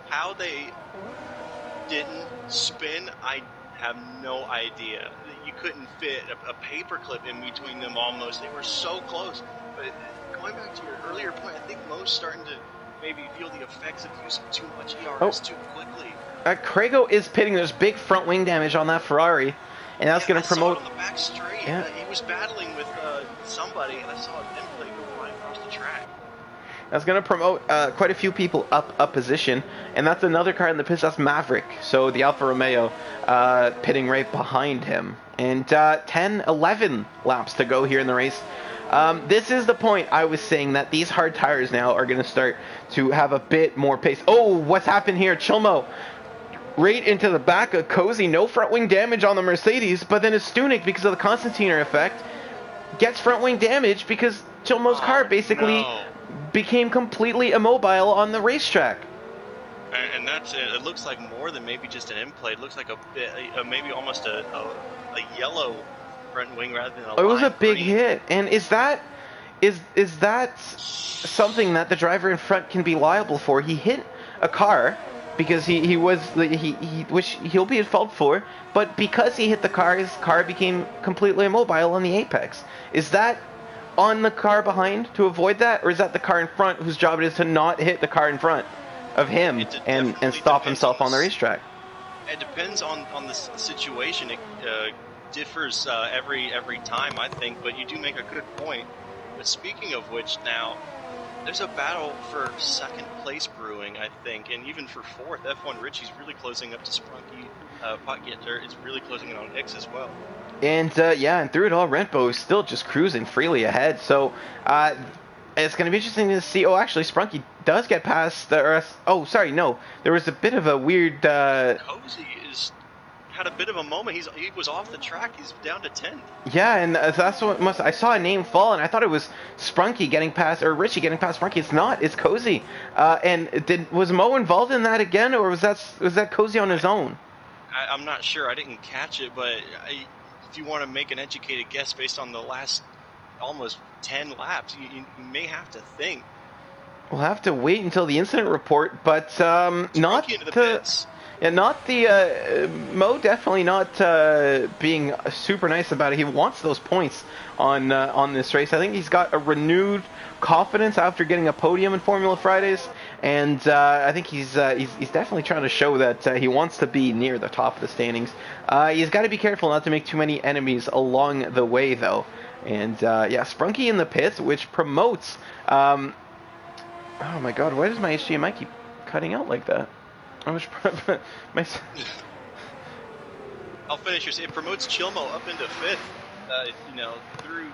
How they didn't spin, I have no idea. You couldn't fit a paperclip in between them almost. They were so close. But going back to your earlier point, I think Mo's starting to maybe feel the effects of using too much ERS too quickly. Craigo is pitting. There's big front wing damage on that Ferrari. And that's going to promote... I saw it on the back straight. Yeah. He was battling with somebody, and I saw a thin plate go right across the track. That's going to promote quite a few people up position, and that's another car in the pits. That's Maverick, so the Alfa Romeo pitting right behind him. And 10, 11 laps to go here in the race. This is the point I was saying that these hard tires now are going to start to have a bit more pace. Oh, what's happened here? Chilmo right into the back of Cozy. No front wing damage on the Mercedes, but then Stunik, because of the Constantiner effect, gets front wing damage because Chilmo's car basically became completely immobile on the racetrack. And that's it. It looks like more than maybe just an in play. It looks like maybe almost a yellow front wing rather than a It was a big green hit. And is that something that the driver in front can be liable for? He hit a car because which he'll be at fault for, but because he hit the car, his car became completely immobile on the apex. Is that on the car behind to avoid that, or is that the car in front whose job it is to not hit the car in front of him and stop himself on the racetrack? It depends on the situation. It differs every time, I think, but you do make a good point. But speaking of which, now there's a battle for second place brewing, I think, and even for fourth. F1 Richie's really closing up to Sprunky. Potgetter is really closing in on X as well. And and through it all, Rentbo is still just cruising freely ahead. So it's going to be interesting to see. Oh, actually, Sprunky does get past the rest. Oh, sorry, no. There was a bit of a weird... Cozy had a bit of a moment. He was off the track. He's down to 10th. Yeah, and that's what I saw a name fall, and I thought it was Sprunky getting past, or Richie getting past Sprunky. It's not. It's Cozy. And was Mo involved in that again, or was that Cozy on his own? I'm not sure. I didn't catch it, but if you want to make an educated guess based on the last almost 10 laps, you may have to think. We'll have to wait until the incident report, but not into the pits. Yeah, not the Mo definitely not being super nice about it. He wants those points on this race. I think he's got a renewed confidence after getting a podium in Formula Fridays, and I think he's definitely trying to show that he wants to be near the top of the standings. He's got to be careful not to make too many enemies along the way, though. And Sprunky in the pits, which promotes. Oh my God! Why does my HDMI keep cutting out like that? I'll finish your. It promotes Chilmo up into 5th. Through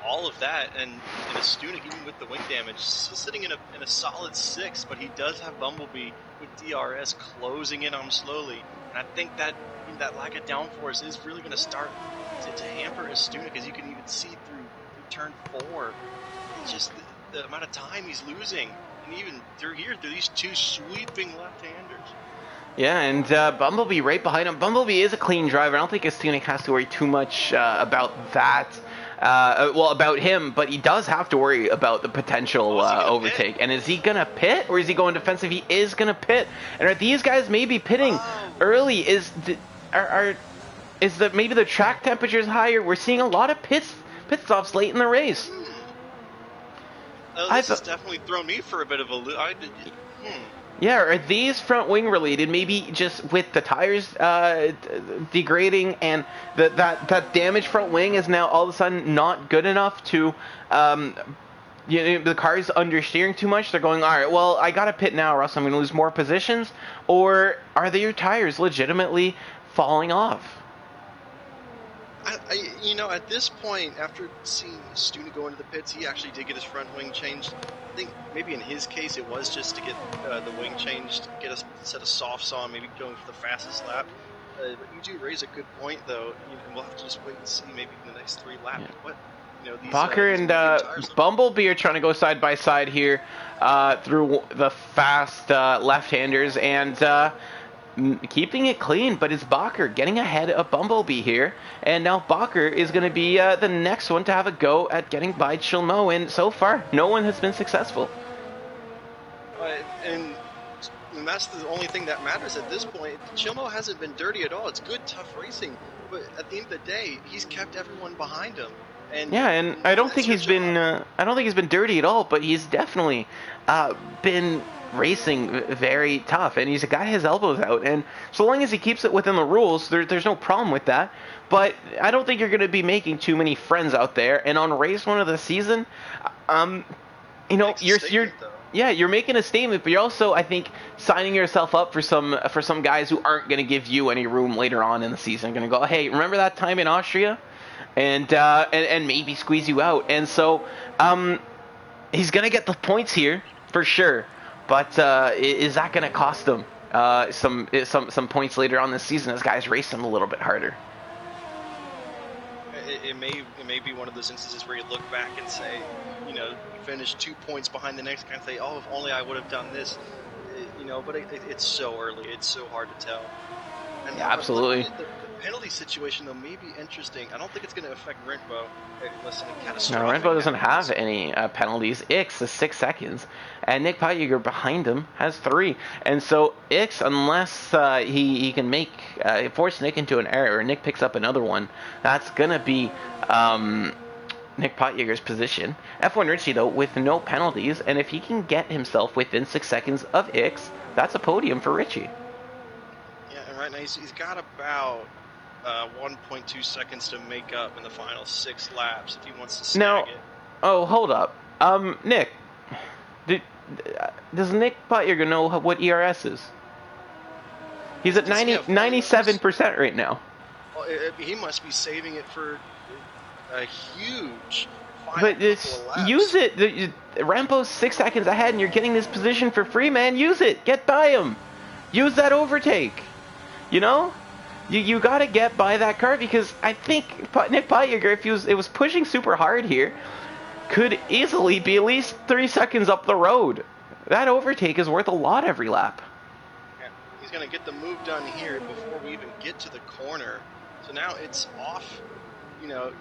all of that, and a Stunik, even with the wing damage, still sitting in a solid 6th. But he does have Bumblebee with DRS closing in on him slowly, and I think that lack of downforce is really going to start to hamper his Stunik, as you can even see through turn 4. It's just the amount of time he's losing. And even through these two sweeping left-handers. Yeah, and Bumblebee right behind him. Bumblebee is a clean driver. I don't think Stunik has to worry too much about that. About him, but he does have to worry about the potential overtake. Pit? And is he going to pit, or is he going defensive? He is going to pit. And are these guys maybe pitting early? Maybe the track temperature is higher? We're seeing a lot of pit stops late in the race. This has definitely thrown me for a bit of a loop. Yeah, are these front wing related? Maybe just with the tires degrading, and that damaged front wing is now all of a sudden not good enough to the car's understeering too much. They're going, all right, well, I got to pit now or else I'm going to lose more positions. Or are their tires legitimately falling off? At this point, after seeing Stuna go into the pits, he actually did get his front wing changed. I think maybe in his case it was just to get the wing changed, get a set of softs on, maybe going for the fastest lap. But you do raise a good point, though. We'll have to just wait and see maybe in the next 3 laps. Yeah. What these Bacher and Bumblebee are trying to go side by side here through the fast left-handers and keeping it clean, but it's Bacher getting ahead of Bumblebee here, and now Bacher is going to be the next one to have a go at getting by Chilmo, and so far, no one has been successful. And that's the only thing that matters at this point. Chilmo hasn't been dirty at all. It's good, tough racing, but at the end of the day, he's kept everyone behind him. And yeah, and I don't think he's been dirty at all, but he's definitely been racing very tough, and he's got his elbows out, and so long as he keeps it within the rules, there's no problem with that. But I don't think you're going to be making too many friends out there, and on race 1 of the season, you're making a statement, but you're also, I think, signing yourself up for some guys who aren't going to give you any room later on in the season. Going to go, hey, remember that time in Austria, and maybe squeeze you out, and so he's going to get the points here for sure. But is that going to cost them some points later on this season as guys race them a little bit harder? It may be one of those instances where you look back and say, you finished 2 points behind the next guy and say, oh, if only I would have done this, But it's so early, it's so hard to tell. And yeah, absolutely. The penalty situation though may be interesting. I don't think it's going to affect Rentbo. No, Rentbo doesn't have any penalties. Ix is 6 seconds, and Nick Potyeger behind him has 3. And so Ix, unless he can force Nick into an error, or Nick picks up another one, that's gonna be Nick Potyeger's position. F1 Richie though with no penalties, and if he can get himself within 6 seconds of Ix, that's a podium for Richie. Yeah, and right now he's got about 1.2 seconds to make up in the final 6 laps if he wants to snag it. Oh, hold up. Nick, does Nick Potyeger know what ERS is? He's at 97% right now. Well, he must be saving it for a huge final But use it. Rampo's 6 seconds ahead, and you're getting this position for free, man. Use it. Get by him. Use that overtake. You got to get by that car, because I think Nick Potyeger, if it was pushing super hard here, could easily be at least 3 seconds up the road. That overtake is worth a lot every lap. Yeah, he's going to get the move done here before we even get to the corner. So now it's off,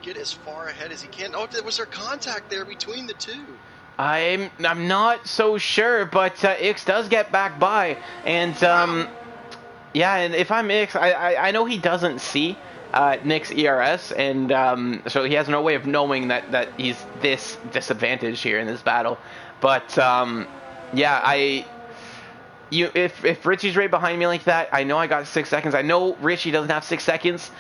get as far ahead as he can. Oh, was there contact there between the two? I'm not so sure, but Ix does get back by, and yeah, and if I'm Ix, I know he doesn't see Nick's ERS, and so he has no way of knowing that he's this disadvantaged here in this battle. But yeah, if Richie's right behind me like that, I know I got 6 seconds. I know Richie doesn't have 6 seconds.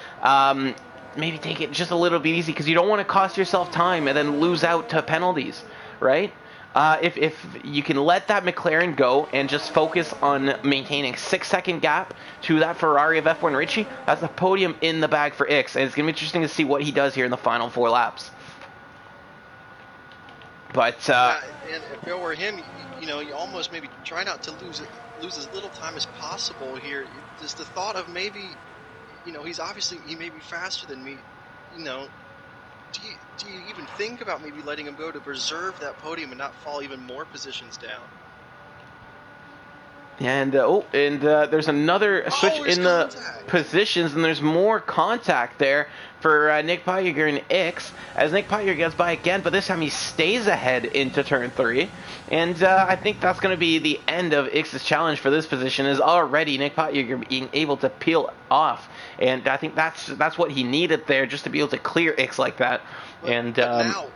Maybe take it just a little bit easy, because you don't want to cost yourself time and then lose out to penalties, right? If you can let that McLaren go and just focus on maintaining 6-second gap to that Ferrari of F1 Richie, that's a podium in the bag for Ix, and it's going to be interesting to see what he does here in the final 4 laps. But and if it were him, you almost maybe try not to lose as little time as possible here. Just the thought of maybe, he may be faster than me, Do you even think about maybe letting him go to preserve that podium and not fall even more positions down? And there's another switch in the positions, and there's more contact there for Nick Potyeger and Ix, as Nick Potyeger gets by again, but this time he stays ahead into turn 3, and I think that's going to be the end of Ix's challenge for this position, is already Nick Potyeger being able to peel off, and I think that's what he needed there, just to be able to clear Ix like that. But now,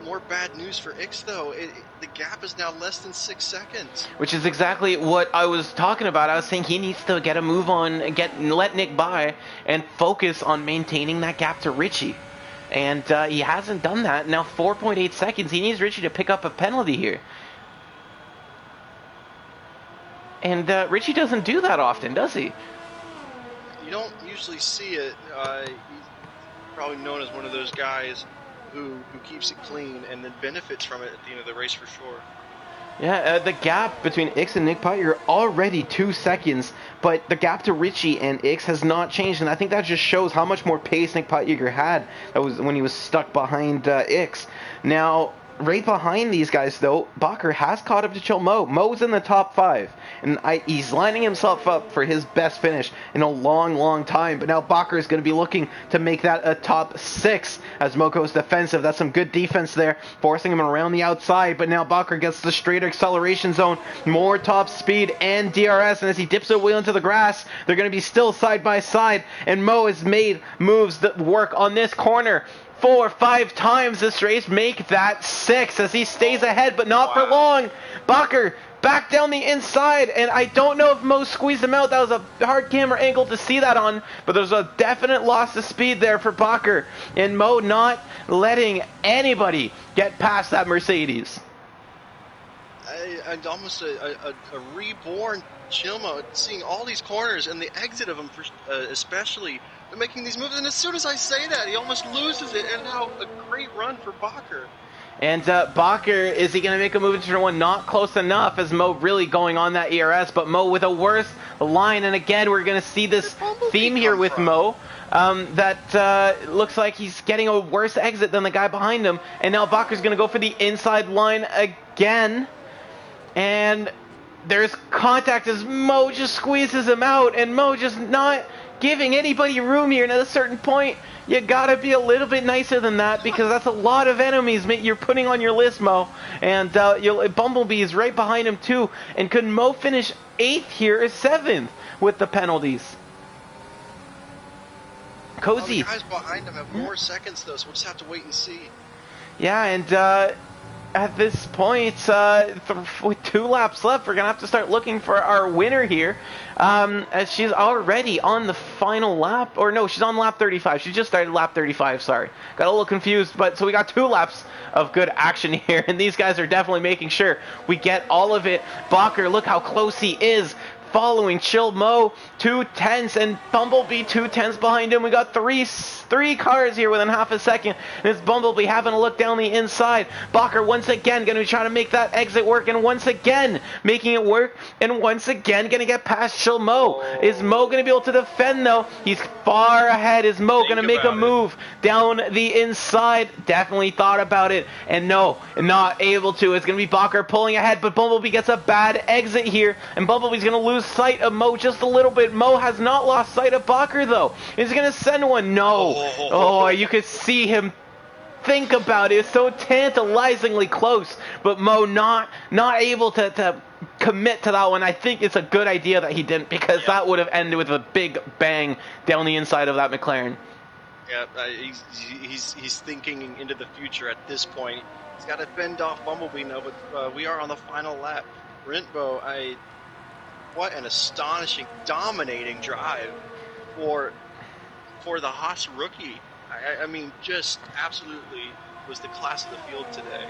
more bad news for Ix though. The gap is now less than 6 seconds. Which is exactly what I was talking about. I was saying he needs to get a move on, let Nick by, and focus on maintaining that gap to Richie. And he hasn't done that. Now 4.8 seconds. He needs Richie to pick up a penalty here. And Richie doesn't do that often, does he? You don't usually see it. He's probably known as one of those guys who keeps it clean and then benefits from it at the end of the race for sure. Yeah, the gap between Ix and Nick Pottinger already 2 seconds, but the gap to Richie and Ix has not changed, and I think that just shows how much more pace Nick Pottinger had. That was when he was stuck behind Ix. Now, right behind these guys, though, Bakker has caught up to Chill Mo. Mo's in the top 5, and he's lining himself up for his best finish in a long, long time. But now Bakker is going to be looking to make that a top 6 as Mo goes defensive. That's some good defense there, forcing him around the outside. But now Bakker gets the straighter acceleration zone, more top speed and DRS. And as he dips a wheel into the grass, they're going to be still side by side. And Mo has made moves that work on this corner 4 or 5 times this race, make that 6 as he stays ahead, but not for long. Bakker back down the inside, and I don't know if Mo squeezed him out. That was a hard camera angle to see that on, but there's a definite loss of speed there for Bakker, and Mo not letting anybody get past that Mercedes. Almost a reborn Chilmo, seeing all these corners and the exit of them, especially. They're making these moves, and as soon as I say that, he almost loses it, and now a great run for Bakker. And Bakker, is he going to make a move into turn 1? Not close enough, as Mo really going on that ERS, but Mo with a worse line, and again, we're going to see this theme here with Mo, that looks like he's getting a worse exit than the guy behind him, and now Bakker's going to go for the inside line again, and there's contact as Mo just squeezes him out, and Mo just not giving anybody room here. And at a certain point, you gotta be a little bit nicer than that, because that's a lot of enemies you're putting on your list, Mo. And Bumblebee is right behind him too. And could Mo finish 8th here or 7th with the penalties? Cozy. The guys behind him have more seconds though, so we'll just have to wait and see. Yeah, and at this point, with 2 laps left, we're going to have to start looking for our winner here, as she's already on the final lap. Or no, she's on lap 35. She just started lap 35, sorry. Got a little confused, but so we got 2 laps of good action here, and these guys are definitely making sure we get all of it. Bakker, look how close he is, following Chill Mo, 2/10, and Bumblebee 2/10 behind him. We got three cars here within half a second, and it's Bumblebee having a look down the inside. Bakker once again going to be trying to make that exit work, and once again making it work, and once again going to get past Chill Mo. Is Mo going to be able to defend though? He's far ahead. Is Mo going to make a move down the inside? Definitely thought about it, and no, not able to. It's going to be Bakker pulling ahead, but Bumblebee gets a bad exit here, and Bumblebee's going to lose sight of Mo just a little bit. Mo has not lost sight of Bakker though. He's going to send one. No. Oh, you could see him think about it. It's so tantalizingly close, but Mo not able to commit to that one. I think it's a good idea that he didn't, because that would have ended with a big bang down the inside of that McLaren. Yeah, he's thinking into the future at this point. He's got to fend off Bumblebee now, but we are on the final lap. Rintbo, what an astonishing, dominating drive for the Haas rookie. I mean, just absolutely was the class of the field today.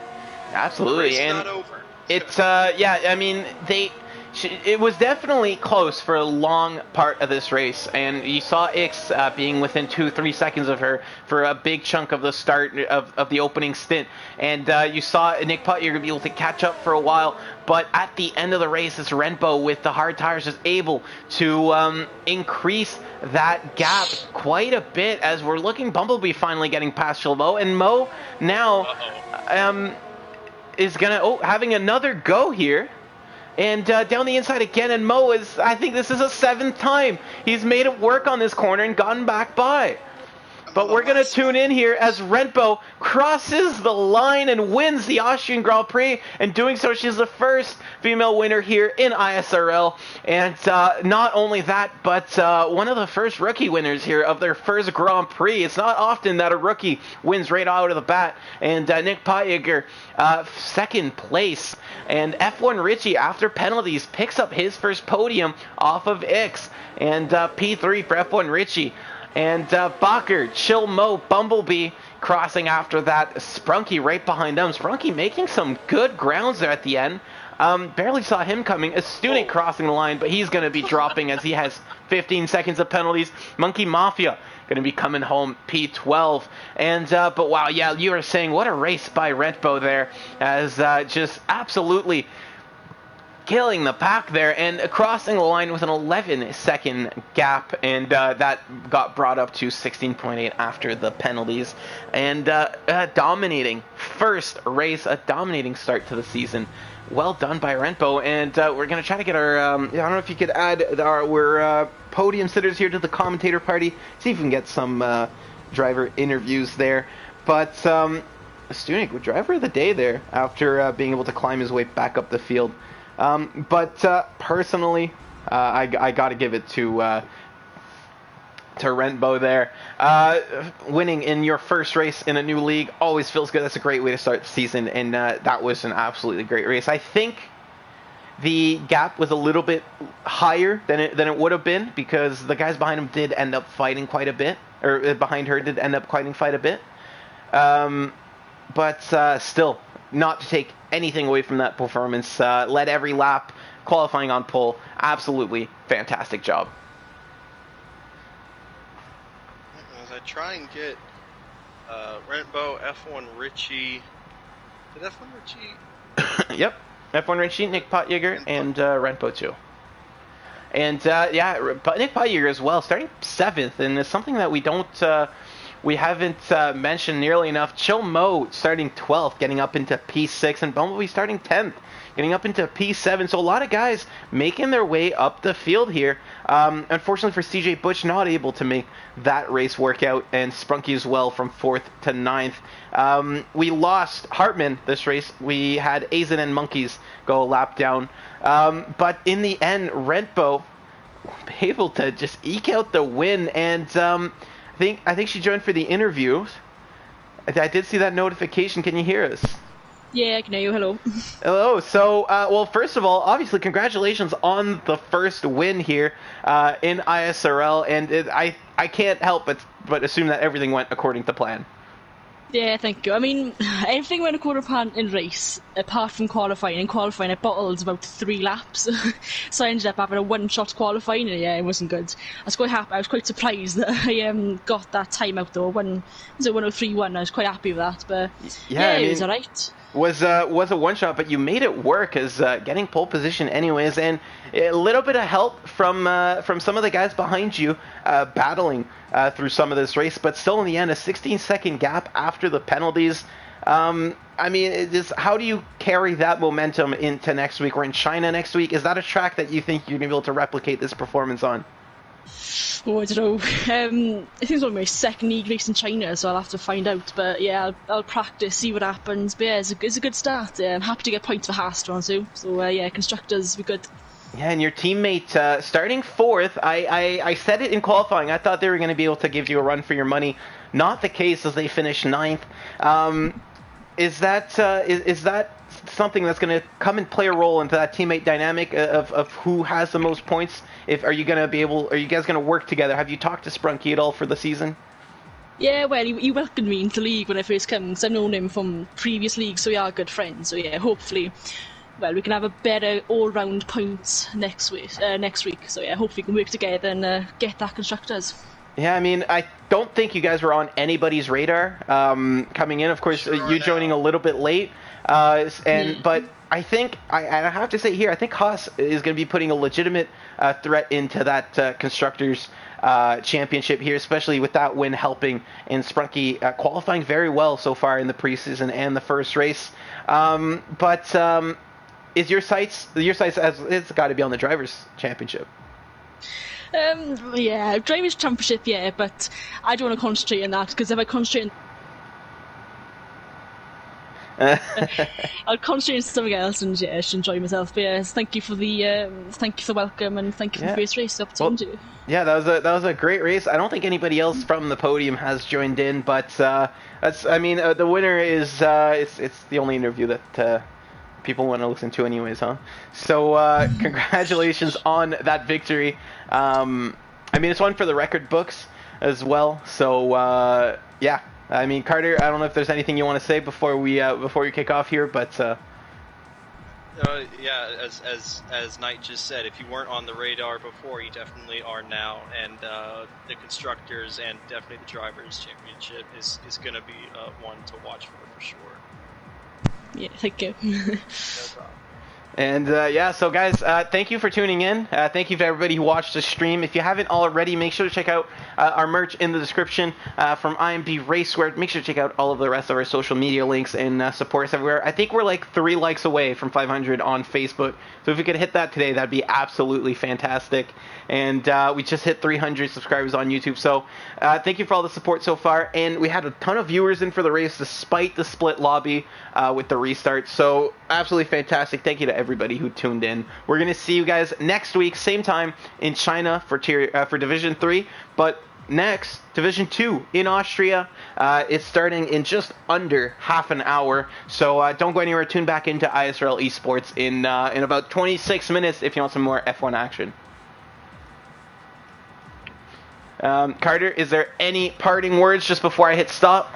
Absolutely, it's and not over. It's yeah. I mean, it was definitely close for a long part of this race, and you saw Ix being within 2-3 seconds of her for a big chunk of the start of the opening stint, and you saw Nick Pottinger be able to catch up for a while, but at the end of the race, it's Rintbo with the hard tires is able to increase that gap quite a bit, as we're looking Bumblebee finally getting past Mo, and Mo now is gonna having another go here. And down the inside again, and Mo is, I think this is a 7th time he's made it work on this corner and gotten back by. But we're going to tune in here as Rintbo crosses the line and wins the Austrian Grand Prix. And doing so, she's the first female winner here in ISRL. And not only that, but one of the first rookie winners here of their first Grand Prix. It's not often that a rookie wins right out of the bat. And Nick Pottinger, 2nd place. And F1 Richie, after penalties, picks up his first podium off of Ix. And P3 for F1 Richie. And Bakker, Chill Mo, Bumblebee crossing after that. Sprunky right behind them. Sprunky making some good grounds there at the end. Barely saw him coming. A student crossing the line, but he's going to be dropping as he has 15 seconds of penalties. Monkey Mafia going to be coming home P12. And, but wow, yeah, you were saying what a race by Rentbo there, as just absolutely killing the pack there and crossing the line with an 11-second gap, and that got brought up to 16.8 after the penalties, and dominating first race, a dominating start to the season. Well done by Rentbo, and we're going to try to get our, I don't know if you could add we're podium sitters here to the commentator party, see if we can get some driver interviews there, but Stunek, driver of the day there after being able to climb his way back up the field. But personally, I got to give it to Rentbo there. Winning in your first race in a new league always feels good. That's a great way to start the season, and that was an absolutely great race. I think the gap was a little bit higher than it would have been, because the guys behind him did end up fighting quite a bit, or behind her did end up fighting quite a bit. But still, not to take anything away from that performance. Led every lap, qualifying on pole. Absolutely fantastic job. As I try and get Rentbo, F1 Richie. Did F1 Richie? Yep. F1 Richie, Nick Potjager, and Rentbo too. And yeah, Nick Potjager as well, starting 7th, and it's something that we haven't mentioned nearly enough. Chill Mo starting 12th, getting up into P6, and Bumblebee starting 10th, getting up into P7. So a lot of guys making their way up the field here. Unfortunately for CJ Butch, not able to make that race work out, and Sprunky as well from 4th to 9th. We lost Hartman this race. We had Azen and Monkeys go a lap down. But in the end, Rentbo able to just eke out the win, and I think she joined for the interview. I did see that notification. Can you hear us? Yeah, I can hear you. Hello. Hello. So, well, first of all, obviously, congratulations on the first win here in ISRL, and I can't help but assume that everything went according to plan. Yeah, thank you. I mean, everything went according to plan in race, apart from qualifying. In qualifying, I bottled about 3 laps, so I ended up having a one-shot qualifying, and yeah, it wasn't good. I was quite happy. I was quite surprised that I got that time out though. Was it 1:03.1? I was quite happy with that, but yeah, I mean, it was alright. Was a one shot, but you made it work as getting pole position anyways, and a little bit of help from some of the guys behind you battling through some of this race, but still in the end a 16-second gap after the penalties. I mean, how do you carry that momentum into next week? We're in China next week. Is that a track that you think you're gonna be able to replicate this performance on? Oh, I don't know. I think it's only my second league race in China, so I'll have to find out. But yeah, I'll practice, see what happens. But yeah, it's a good start. I'm happy to get points for Haas, to be honest with you. So yeah, constructors, be good. Yeah, and your teammate starting 4th. I said it in qualifying. I thought they were going to be able to give you a run for your money. Not the case, as they finished 9th. Is that something that's going to come and play a role into that teammate dynamic of who has the most points? Are you guys going to work together? Have you talked to Sprunky at all for the season? Yeah, well, he welcomed me into league when I first came, because I've known him from previous leagues, so we are good friends. So yeah, hopefully, well, we can have a better all-round points next week. So yeah, hopefully we can work together and get that constructors. Yeah, I mean, I don't think you guys were on anybody's radar coming in. Of course, you joining a little bit late, but I think I have to say here, I think Haas is going to be putting a legitimate threat into that constructors championship here, especially with that win helping, and Sprunky qualifying very well so far in the preseason and the first race. But is your sights as it's got to be on the drivers championship? Yeah, drivers championship, yeah, but I don't want to concentrate on that, because if I concentrate I'll concentrate on something else and yeah, I should enjoy myself. But yeah, thank you for the welcome, and thank you for the first race opportunity. Well, yeah, that was a great race. I don't think anybody else from the podium has joined in, but the winner is it's the only interview that people want to listen to anyways, huh? So congratulations on that victory. I mean, it's one for the record books. as well. So yeah, I mean, Carter, I don't know if there's anything you want to say before we kick off here, but yeah, as Knight just said, if you weren't on the radar before, you definitely are now. And the constructors and definitely the drivers' championship is going to be one to watch for sure. Yeah, thank you. No problem. And yeah, so guys, thank you for tuning in. Thank you to everybody who watched the stream. If you haven't already, make sure to check out our merch in the description from IMB Racewear. Make sure to check out all of the rest of our social media links and support us everywhere. I think we're like 3 likes away from 500 on Facebook. So if we could hit that today, that'd be absolutely fantastic. And we just hit 300 subscribers on YouTube. So thank you for all the support so far. And we had a ton of viewers in for the race despite the split lobby with the restart. So absolutely fantastic. Thank you to everybody who tuned in. We're going to see you guys next week, same time in China for Division 3. But next, Division 2 in Austria. It's starting in just under half an hour. So don't go anywhere. Tune back into ISRL Esports in about 26 minutes if you want some more F1 action. Carter, is there any parting words just before I hit stop?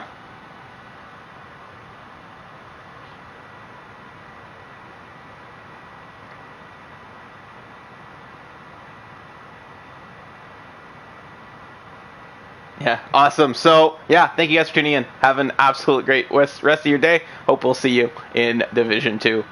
Yeah, awesome. So, yeah, thank you guys for tuning in. Have an absolute great rest of your day. Hope we'll see you in Division 2.